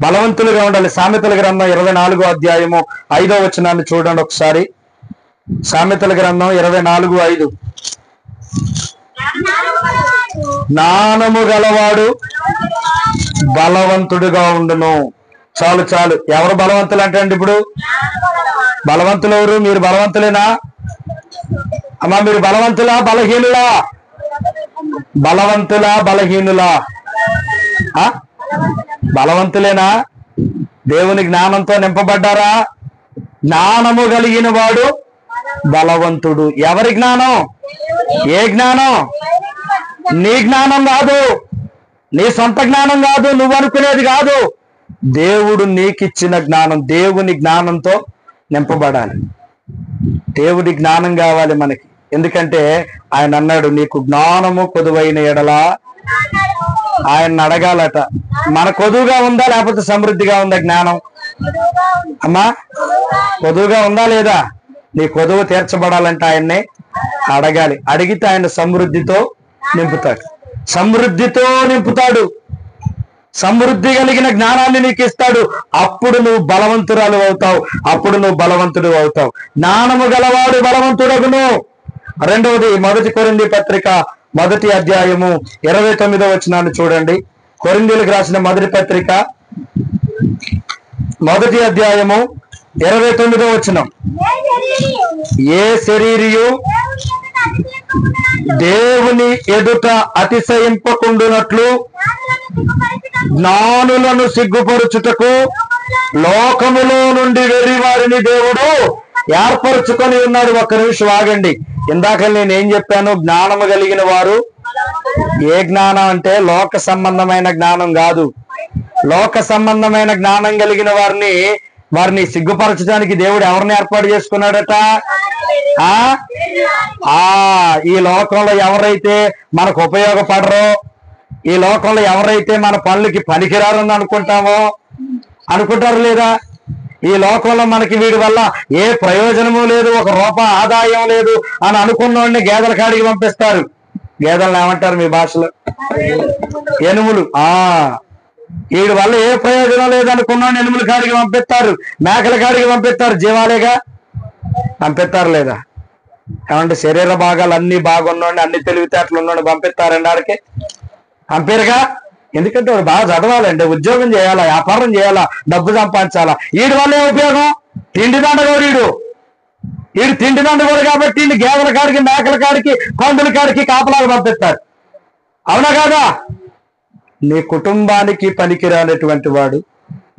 బలవంతులుగా ఉండాలి. సామెతల గ్రంథం 24వ అధ్యాయము 5వ వచనాన్ని చూడండి ఒకసారి. సామెతల గ్రంథం 24:5. జ్ఞానము గలవాడు బలవంతుడుగా ఉండును. చాలు చాలు. ఎవరు బలవంతులు అంటే అండి? ఇప్పుడు బలవంతులు ఎవరు? మీరు బలవంతులేనా అమ్మా? మీరు బలవంతులా బలహీనులా? బలవంతులా బలహీనులా? బలవంతులేనా? దేవుని జ్ఞానంతో నింపబడ్డారా? జ్ఞానము కలిగిన వాడు బలవంతుడు. ఎవరి జ్ఞానం? ఏ జ్ఞానం? నీ జ్ఞానం కాదు, నీ సొంత జ్ఞానం కాదు, నువ్వు అనుకునేది కాదు. దేవుడు నీకిచ్చిన జ్ఞానం. దేవుని జ్ఞానంతో నింపబడాలి. దేవుడి జ్ఞానం కావాలి మనకి. ఎందుకంటే ఆయన అన్నాడు, నీకు జ్ఞానము కొదువైన ఎడలా ఆయన అడగాలట. మన కొదువుగా ఉందా లేకపోతే సమృద్ధిగా ఉందా జ్ఞానం? అమ్మా, కొదువుగా ఉందా లేదా? నీ కొదువు తీర్చబడాలంటే ఆయన్నే అడగాలి. అడిగితే ఆయన సమృద్ధితో నింపుతాడు. సమృద్ధితో నింపుతాడు. సమృద్ధి కలిగిన జ్ఞానాన్ని నీకు ఇస్తాడు. అప్పుడు నువ్వు బలవంతురాలు అవుతావు. అప్పుడు నువ్వు బలవంతుడు అవుతావు. జ్ఞానము గలవాడు బలవంతుడగును. రెండవది, 1 కొరింథీ పత్రిక 1వ అధ్యాయము 29వ వచనాన్ని చూడండి. కొరింథీలకు రాసిన మొదటి పత్రిక 1వ అధ్యాయము 29వ వచనం. ఏ శరీరియు దేవుని ఎదుట అతిశయింపకుండునట్లు జ్ఞానులను సిగ్గుపరుచుటకు లోకములో నుండి వెర్రి వారిని దేవుడు ఏర్పరచుకొని ఉన్నాడు. ఒక్క నిమిషం ఆగండి. ఇందాక నేనేం చెప్పాను? జ్ఞానము కలిగిన వారు. ఏ జ్ఞానం అంటే లోక సంబంధమైన జ్ఞానం కాదు. లోక సంబంధమైన జ్ఞానం కలిగిన వారిని సిగ్గుపరచడానికి దేవుడు ఎవరిని ఏర్పాటు చేసుకున్నాడట? ఈ లోకంలో ఎవరైతే మనకు ఉపయోగపడరో, ఈ లోకంలో ఎవరైతే మన పనులకి పనికిరారని అనుకుంటారు లేదా? ఈ లోకంలో మనకి వీడి వల్ల ఏ ప్రయోజనము లేదు, 1 రూపాయి ఆదాయం లేదు అని అనుకున్నోడిని గేదెల కాడికి పంపిస్తారు. గేదెలను ఏమంటారు మీ భాషలో? ఎనుములు. వీడి వల్ల ఏ ప్రయోజనం లేదనుకున్నోడిని ఎనుముల కాడికి పంపిస్తారు, మేకల కాడికి పంపిస్తారు. జీవాలేగా పంపిస్తారు లేదా? ఏమంటే శరీర భాగాలు అన్ని బాగున్నోడిని, అన్ని తెలివితేటలు ఉన్నోడిని పంపిస్తారండి ఆడికి? పంపిరుగా. ఎందుకంటే వాడు బాగా చదవాలండి, ఉద్యోగం చేయాలా, వ్యాపారం చేయాలా, డబ్బు సంపాదించాలా. వీడి వల్ల ఏ ఉపయోగం? తిండి దండగోడు. వీడు తిండి దండగోడు కాబట్టి వీళ్ళు గేదెల కాడికి, మేకల కాడికి, పందుల కాడికి కాపలాగా పంపిస్తారు. అవునా కాదా? నీ కుటుంబానికి పనికిరానటువంటి వాడు,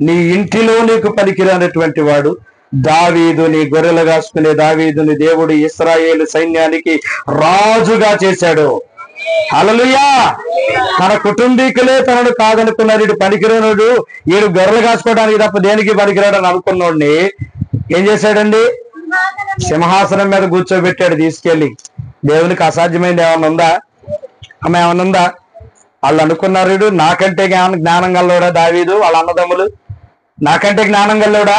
నీ ఇంటిలో నీకు పనికిరానటువంటి వాడు దావీదుని, గొర్రెలు కాసుకునే దావీదుని దేవుడు ఇశ్రాయేలు సైన్యానికి రాజుగా చేశాడు. హల్లెలూయా. తన కుటుంబీకులే తనను కాదనుకున్నారు. వీడు పనికిరానుడు, వీడు గొర్రెలు కాసుకోవడానికి తప్ప దేనికి పనికిరాడని అనుకున్నోడిని ఏం చేశాడండి? సింహాసనం మీద కూర్చోబెట్టాడు తీసుకెళ్ళి. దేవునికి అసాధ్యమైంది ఏమన్నా ఉందా? ఏమన్నా ఉందా? వాళ్ళు అనుకున్నారు, వీడు నాకంటే జ్ఞానం గల్లోడా దావీదు, వాళ్ళ అన్నదమ్ములు నాకంటే జ్ఞానం గల్లోడా?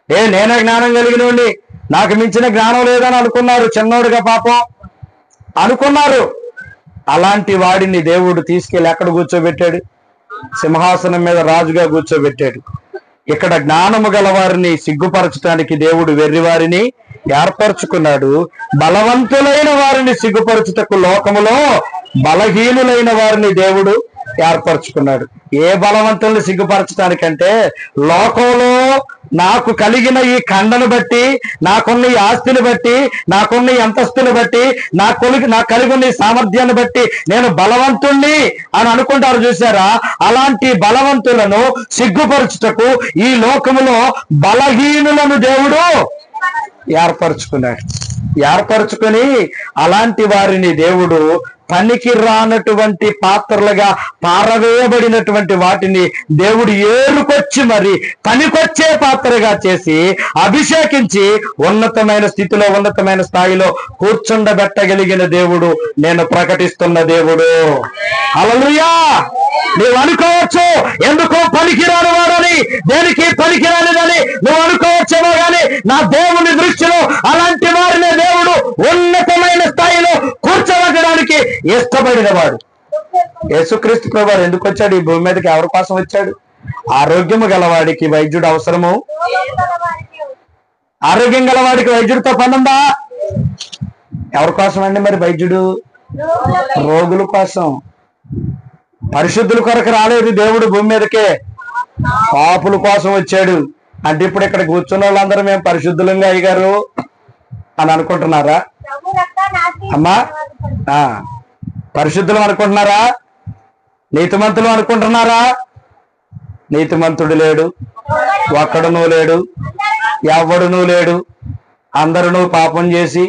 నేనే జ్ఞానం కలిగినోడిని, నాకు మించిన జ్ఞానం లేదని అనుకున్నారు. చిన్నోడుగా పాపం అనుకున్నారు. అలాంటి వాడిని దేవుడు తీసుకెళ్లి ఎక్కడ కూర్చోబెట్టాడు? సింహాసనం మీద రాజుగా కూర్చోబెట్టాడు. ఇక్కడ జ్ఞానము గల వారిని సిగ్గుపరచడానికి దేవుడు వెర్రి వారిని ఏర్పరచుకున్నాడు. బలవంతులైన వారిని సిగ్గుపరచుటకు లోకములో బలహీనులైన వారిని దేవుడు ఏర్పరచుకున్నాడు. ఏ బలవంతుల్ని సిగ్గుపరచడానికంటే లోకంలో నాకు కలిగిన ఈ ఖండను బట్టి, నాకున్న ఈ ఆస్తిని బట్టి, నాకున్న ఈ అంతస్తుని బట్టి, నాకు కలిగి ఉన్న ఈ సామర్థ్యాన్ని బట్టి నేను బలవంతుణ్ణి అని అనుకుంటారు చూసారా? అలాంటి బలవంతులను సిగ్గుపరచుటకు ఈ లోకములో బలహీనులను దేవుడు ఏర్పరచుకుని అలాంటి వారిని దేవుడు పనికి రానటువంటి పాత్రలుగా పారవేయబడినటువంటి వాటిని దేవుడు ఏరుకొచ్చి మరి పనికొచ్చే పాత్రగా చేసి అభిషేకించి ఉన్నతమైన స్థితిలో, ఉన్నతమైన స్థాయిలో కూర్చుండబెట్టగలిగిన దేవుడు నేను ప్రకటిస్తున్న దేవుడు. హల్లెలూయా. నువ్వు అనుకోవచ్చు ఎందుకో పనికిరాని వాడని, దేనికి పనికిరానిదని నువ్వు అనుకోవచ్చేమో కానీ నా దేవుని దృష్టిలో అలాంటి వారిని దేవుడు ఉన్నతమైన స్థాయిలో కూర్చోబెట్టడానికి ఇష్టపడిన వాడు. యేసుక్రీస్తు ప్రభువు ఎందుకు వచ్చాడు ఈ భూమి మీదకి? ఎవరి కోసం వచ్చాడు? ఆరోగ్యము గలవాడికి వైద్యుడు అవసరము. ఆరోగ్యం గలవాడికి వైద్యుడితో పనుందా? ఎవరి కోసం అండి మరి వైద్యుడు? రోగుల కోసం. పరిశుద్ధుల కొరకు రాలేదు దేవుడు భూమి మీదకే, పాపుల కోసం వచ్చాడు. అంటే ఇప్పుడు ఇక్కడ కూర్చున్న వాళ్ళందరూ మేము పరిశుద్ధులంగా అయ్యారు అని అనుకుంటున్నారా అమ్మా? పరిశుద్ధులు అనుకుంటున్నారా? నీతిమంతులు అనుకుంటున్నారా? నీతిమంతుడు లేడు, ఒక్కడునూ లేడు, ఎవడునూ లేడు. అందరూ పాపం చేసి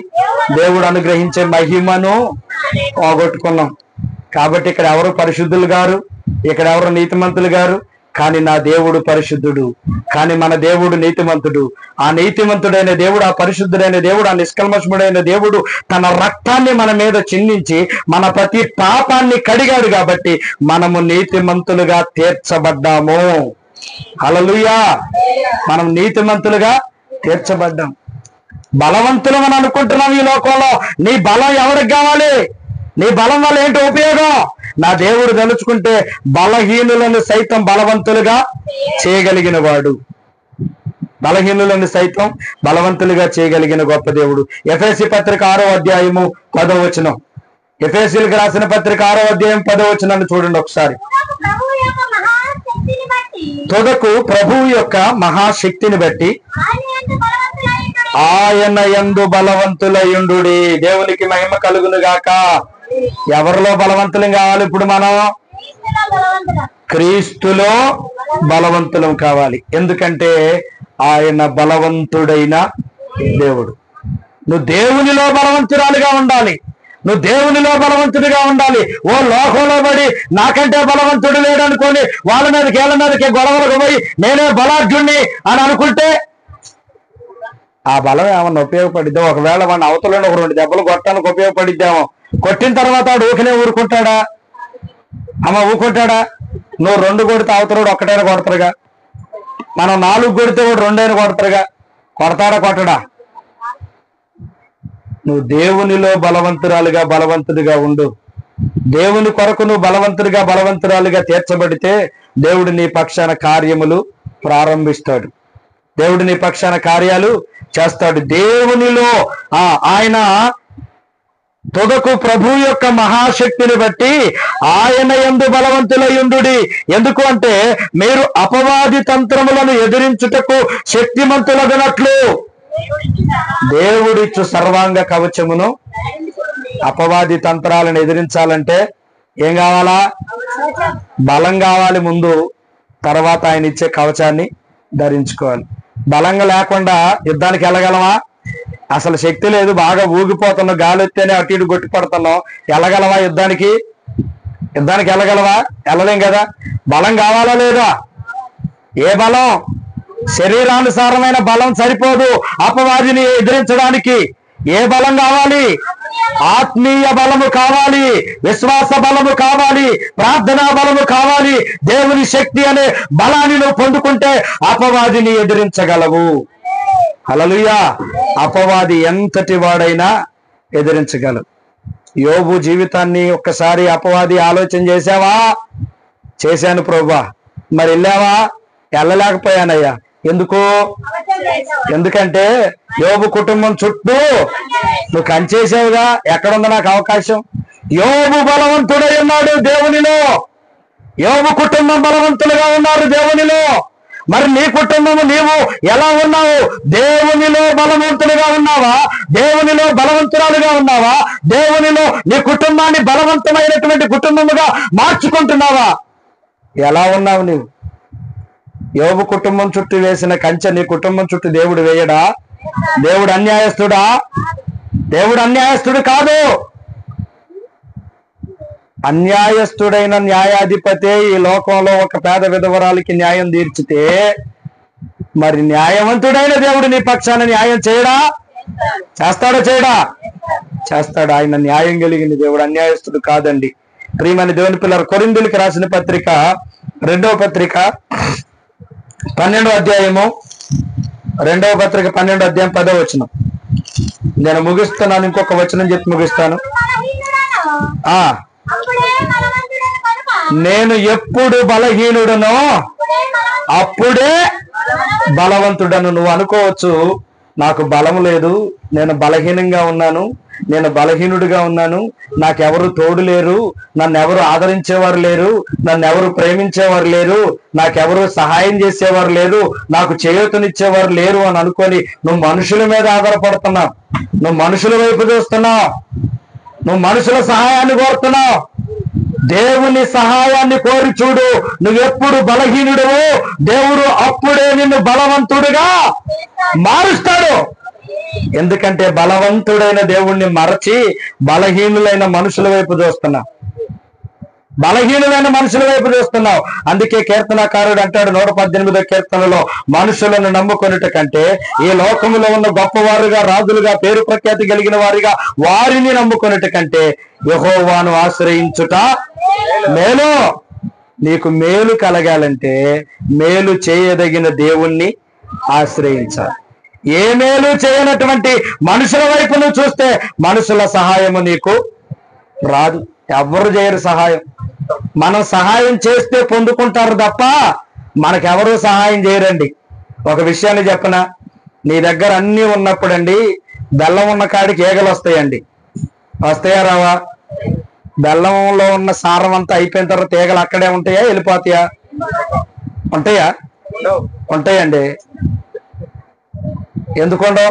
దేవుడు అనుగ్రహించే మహిమను పోగొట్టుకున్నాం. కాబట్టి ఇక్కడ ఎవరు పరిశుద్ధులు గారు, ఇక్కడ ఎవరు నీతిమంతులు గారు? కానీ నా దేవుడు పరిశుద్ధుడు, కానీ మన దేవుడు నీతిమంతుడు. ఆ నీతిమంతుడైన దేవుడు, ఆ పరిశుద్ధుడైన దేవుడు, ఆ నిష్కల్మషముడైన దేవుడు తన రక్తాన్ని మన మీద చిందించి మన ప్రతి పాపాన్ని కడిగాడు. కాబట్టి మనము నీతిమంతులుగా తీర్చబడ్డాము. హల్లెలూయా. మనం నీతిమంతులుగా తీర్చబడ్డాం. బలవంతులు అని అనుకుంటున్నాం ఈ లోకంలో. నీ బలం ఎవరికి కావాలి? నీ బలం వల్ల ఏంటి ఉపయోగం? నా దేవుడు తలుచుకుంటే బలహీనులను సైతం బలవంతులుగా చేయగలిగిన వాడు. బలహీనులను సైతం బలవంతులుగా చేయగలిగిన గొప్ప దేవుడు. ఎఫెసీ పత్రిక 6వ అధ్యాయము 10వ వచనం. ఎఫెసీలకు రాసిన పత్రిక 6వ అధ్యాయం 10వ వచనాన్ని చూడండి ఒకసారి. తుదకు ప్రభువు యొక్క మహాశక్తిని బట్టి ఆయన యందు బలవంతులయుండు. దేవునికి మహిమ కలుగును గాక. ఎవరిలో బలవంతులం కావాలి? ఇప్పుడు మనం క్రీస్తులో బలవంతులం కావాలి. ఎందుకంటే ఆయన బలవంతుడైన దేవుడు. నువ్వు దేవునిలో బలవంతురాలుగా ఉండాలి. నువ్వు దేవునిలో బలవంతుడిగా ఉండాలి. ఓ లోకంలో పడి నాకంటే బలవంతుడు లేడనుకోని వాళ్ళ మీదకి ఏళ్ళ మీదకి గొడవలకు పోయి నేనే బలాఢ్యుణ్ణి అని అనుకుంటే ఆ బలం ఏమన్నా ఉపయోగపడిద్దాం? ఒకవేళ వాడిని అవతలని ఒక 2 దెబ్బలు కొట్టడానికి ఉపయోగపడిద్దామో. కొట్టిన తర్వాత వాడు ఊకనే ఊరుకుంటాడా? అమ్మ ఊరుకుంటాడా? నువ్వు 2 కొడితే అవతలోడు ఒక్కటైనా కొడతారుగా. మనం 4 కొడితే వాడు 2 కొడతారుగా. కొడతాడా కొట్టడా? నువ్వు దేవునిలో బలవంతురాలుగా బలవంతుడిగా ఉండు. దేవుని కొరకు నువ్వు బలవంతురాలుగా తీర్చబడితే దేవుడు నీ పక్షాన కార్యములు ప్రారంభిస్తాడు. దేవుడు నీ పక్షాన కార్యాలు చేస్తాడు. దేవునిలో ఆయన తుదకు ప్రభు యొక్క మహాశక్తిని బట్టి ఆయన యందు బలవంతులయుండు. ఎందుకు అంటే మీరు అపవాది తంత్రములను ఎదిరించుటకు శక్తిమంతులగినట్లు దేవుడిచ్చు సర్వాంగ కవచమును. అపవాది తంత్రాలను ఎదిరించాలంటే ఏం కావాలా? బలం కావాలి ముందు, తర్వాత ఆయన ఇచ్చే కవచాన్ని ధరించుకోవాలి. బలంగా లేకుండా యుద్ధానికి వెళ్ళగలవా? అసలు శక్తి లేదు, బాగా ఊగిపోతున్నావు, గాలి వస్తేనే అటు ఇటు కొట్టి పడుతున్నావు. వెళ్ళగలవా? యుద్ధానికి వెళ్ళగలవా? వెళ్ళలేం కదా. బలం కావాలా లేదా? ఏ బలం? శరీరానుసారమైన బలం సరిపోదు అపవాదిని ఎదిరించడానికి. ఏ బలం కావాలి? ఆత్మీయ బలము కావాలి, విశ్వాస బలము కావాలి, ప్రార్థనా బలము కావాలి. దేవుని శక్తి అనే బలాన్ని నువ్వు పొందుకుంటే అపవాదిని ఎదిరించగలవు. హల్లెలూయా. అపవాది ఎంతటి వాడైనా ఎదిరించగలవు. యోబు జీవితాన్ని ఒక్కసారి అపవాది ఆలోచన చేశావా? చేశాను ప్రభువా. మరి వెళ్ళావా? వెళ్ళలేకపోయానయ్యా. ఎందుకంటే యోబు కుటుంబం చుట్టూ నువ్వు కంచేసావుగా. ఎక్కడుంది నాకు అవకాశం? యోబు బలవంతుడై ఉన్నాడు దేవునిలో. యోబు కుటుంబం బలవంతులుగా ఉన్నారు దేవునిలో. మరి నీ కుటుంబము, నీవు ఎలా ఉన్నావు? దేవునిలో బలవంతులుగా ఉన్నావా? దేవునిలో బలవంతురాలుగా ఉన్నావా? దేవునిలో నీ కుటుంబాన్ని బలవంతమైనటువంటి కుటుంబముగా మార్చుకుంటున్నావా? ఎలా ఉన్నావు నీవు? యోబు కుటుంబం చుట్టూ వేసిన కంచె నీ కుటుంబం చుట్టూ దేవుడు వేయడా? దేవుడు అన్యాయస్తుడా? దేవుడు అన్యాయస్తుడు కాదు. అన్యాయస్తుడైన న్యాయాధిపతే ఈ లోకంలో ఒక పేద విధవరాలికి న్యాయం తీర్చితే, మరి న్యాయవంతుడైన దేవుడు నీ పక్షాన న్యాయం చేయడా? చేస్తాడా? చేయడా? చేస్తాడు. ఆయన న్యాయం కలిగిన దేవుడు, అన్యాయస్తుడు కాదండి. ప్రియమైన దేవుని పిల్లలు, కొరింథీయులకు రాసిన పత్రిక 2వ పత్రిక 12వ అధ్యాయము, 2వ పత్రిక 12వ అధ్యాయం 10వ వచనం. నేను ముగిస్తున్నాను, ఇంకొక వచనం చెప్పి ముగిస్తాను. నేను ఎప్పుడు బలహీనుడనో అప్పుడే బలవంతుడను. నువ్వు అనుకోవచ్చు, నాకు బలము లేదు, నేను బలహీనంగా ఉన్నాను, నేను బలహీనుడిగా ఉన్నాను, నాకెవరు తోడు లేరు, నన్ను ఎవరు ఆదరించేవారు లేరు, నన్ను ఎవరు ప్రేమించేవారు లేరు, నాకెవరు సహాయం చేసేవారు లేరు, నాకు చేయూతనిచ్చేవారు లేరు అని అనుకొని నువ్వు మనుషుల మీద ఆధారపడుతున్నావు. నువ్వు మనుషుల వైపు చూస్తున్నావు. నువ్వు మనుషుల సహాయాన్ని కోరుతున్నావు. దేవుని సహాయాన్ని కోరి చూడు. నువ్వెప్పుడు బలహీనుడవు, దేవుడు అప్పుడే నిన్ను బలవంతుడిగా మారుస్తాడు. ఎందుకంటే బలవంతుడైన దేవుణ్ణి మరచి బలహీనులైన మనుషుల వైపు చూస్తున్నావు. బలహీనులైన మనుషుల వైపు చూస్తున్నావు. అందుకే కీర్తనకారుడు అంటాడు 118వ కీర్తనలో, మనుషులను నమ్ముకొనుట కంటే ఈ లోకములో ఉన్న గొప్పవారుగా, రాజులుగా, పేరు ప్రఖ్యాతి కలిగిన వారిగా వారిని నమ్ముకొనుట కంటే యెహోవాను ఆశ్రయించుట మేలు. నీకు మేలు కలగాలంటే మేలు చేయదగిన దేవుణ్ణి ఆశ్రయించాలి. ఏ మేలు చేయనటువంటి మనుషుల వైపు నువ్వు చూస్తే మనుషుల సహాయము నీకు రాదు. ఎవరు చేయరు సహాయం. మనం సహాయం చేస్తే పొందుకుంటారు తప్ప మనకెవరు సహాయం చేయరండి. ఒక విషయాన్ని చెప్పనా, నీ దగ్గర అన్ని ఉన్నప్పుడండి, బెల్లం ఉన్న కాడికి ఈగలు వస్తాయండి. వస్తాయా? రావా? బెల్లంలో ఉన్న సారం అంతా అయిపోయిన తర్వాత ఈగలు అక్కడే ఉంటాయా, వెళ్ళిపోతాయా? ఉంటాయా? ఉంటాయండి. ఎందుకుండో?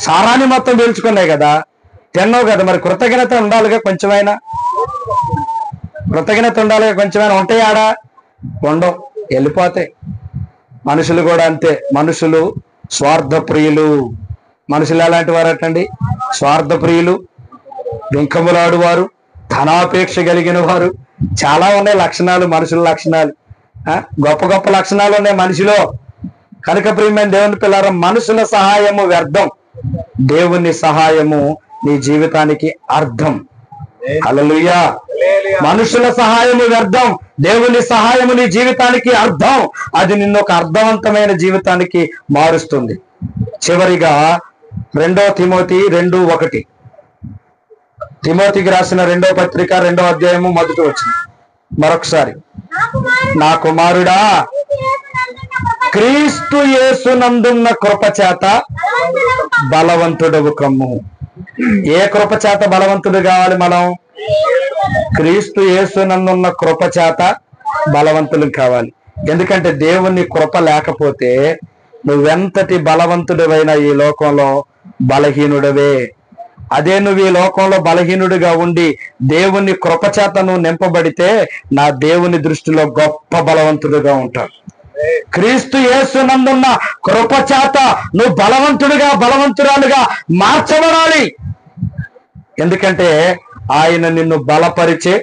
సారాన్ని మొత్తం పీల్చుకున్నాయి కదా, తిన్నావు కదా, మరి కృతజ్ఞత ఉండాలిగా కొంచెమైనా. కృతజ్ఞత ఉండాలిగా కొంచెమైనా. ఉంటాయి ఆడ? ఉండవు, వెళ్ళిపోతాయి. మనుషులు కూడా అంతే. మనుషులు స్వార్థ ప్రియులు. మనుషులు ఎలాంటి వారటండి? స్వార్థ ప్రియులు, వెంకములాడువారు, ధనాపేక్ష కలిగిన వారు. చాలా ఉన్నాయి లక్షణాలు, మనుషుల లక్షణాలు. గొప్ప గొప్ప లక్షణాలు ఉన్నాయి మనిషిలో. కనుక ప్రియమైన దేవుని పిల్లారా, మనుషుల సహాయము వ్యర్థం, దేవుని సహాయము నీ జీవితానికి అర్థం. హల్లెలూయా. మనుషుల సహాయము వ్యర్థం, దేవుని సహాయము నీ జీవితానికి అర్థం. అది నిన్ను ఒక అర్థవంతమైన జీవితానికి మారుస్తుంది. చివరిగా 2 తిమోతి 2:1, తిమోతికి రాసిన 2వ పత్రిక 2వ అధ్యాయము 1వ వచనం. మరొకసారి, నా కుమారుడా, క్రీస్తు యేసునందున్న కృపచేత బలవంతుడవు కమ్ము. ఏ కృపచేత బలవంతుడు కావాలి మనం? క్రీస్తు యేసునందున్న కృపచేత బలవంతులు కావాలి. ఎందుకంటే దేవుని కృప లేకపోతే నువ్వెంతటి బలవంతుడివైనా ఈ లోకంలో బలహీనుడవే. అదే నువ్వు ఈ లోకంలో బలహీనుడిగా ఉండి దేవుని కృపచేత నువ్వు నింపబడితే నా దేవుని దృష్టిలో గొప్ప బలవంతుడిగా ఉంటావు. క్రీస్తు యేసునందున్న కృపచేత నువ్వు బలవంతుడిగా, బలవంతురాలుగా మార్చబడాలి. ఎందుకంటే ఆయన నిన్ను బలపరిచే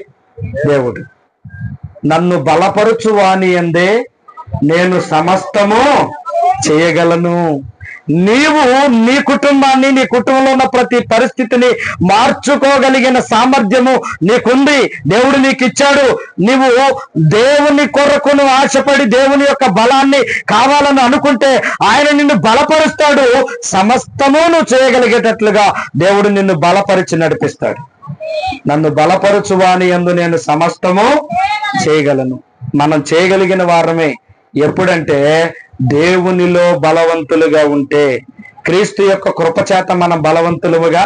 దేవుడు. నన్ను బలపరుచు వాని యందే నేను సమస్తము చేయగలను. నీవు నీ కుటుంబాన్ని, నీ కుటుంబంలో ఉన్న ప్రతి పరిస్థితిని మార్చుకోగలిగిన సామర్థ్యము నీకుంది. దేవుడు నీకు ఇచ్చాడు. నీవు దేవుని కొరకు నువ్వు ఆశపడి దేవుని యొక్క బలాన్ని కావాలని అనుకుంటే ఆయన నిన్ను బలపరుస్తాడు. సమస్తము నువ్వు చేయగలిగేటట్లుగా దేవుడు నిన్ను బలపరిచి నడిపిస్తాడు. నన్ను బలపరుచు వాని యందు నేను సమస్తము చేయగలను. మనం చేయగలిగిన వారమే ఎప్పుడంటే దేవునిలో బలవంతులుగా ఉంటే, క్రీస్తు యొక్క కృపచేత మనం బలవంతులుగా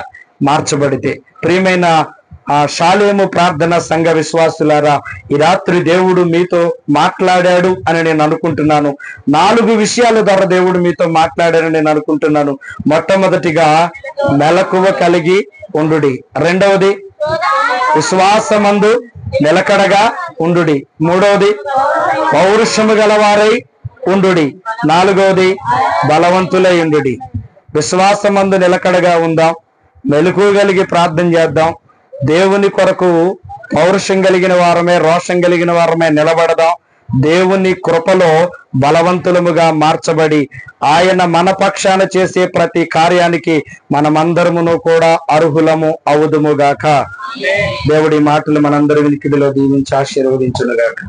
మార్చబడితే. ప్రియమైన ఆ షాలేము ప్రార్థన సంఘ విశ్వాసులారా, ఈ రాత్రి దేవుడు మీతో మాట్లాడాడు అని నేను అనుకుంటున్నాను. 4 విషయాల ద్వారా దేవుడు మీతో మాట్లాడాడని నేను అనుకుంటున్నాను. మొట్టమొదటిగా మెలకువ కలిగి ఉండుడి. రెండవది విశ్వాసమందు నిలకడగా ఉండుడి. మూడవది పౌరుషము గలవారై ఉండుడి. నాలుగవది బలవంతులై ఉండుడి. విశ్వాసమందు నిలకడగా ఉందాం, మెలకువ కలిగి ప్రార్థన చేద్దాం, దేవుని కొరకు పౌరుషం కలిగిన వారమే, రోషం కలిగిన వారమే నిలబడదాం. దేవుని కృపలో బలవంతులముగా మార్చబడి ఆయన మన పక్షాన చేసే ప్రతి కార్యానికి మనమందరమును కూడా అర్హులము అవుదుముగాక. దేవుడి మాటలు మనందరి వినికిడిలో దీవించి ఆశీర్వదించునుగాక.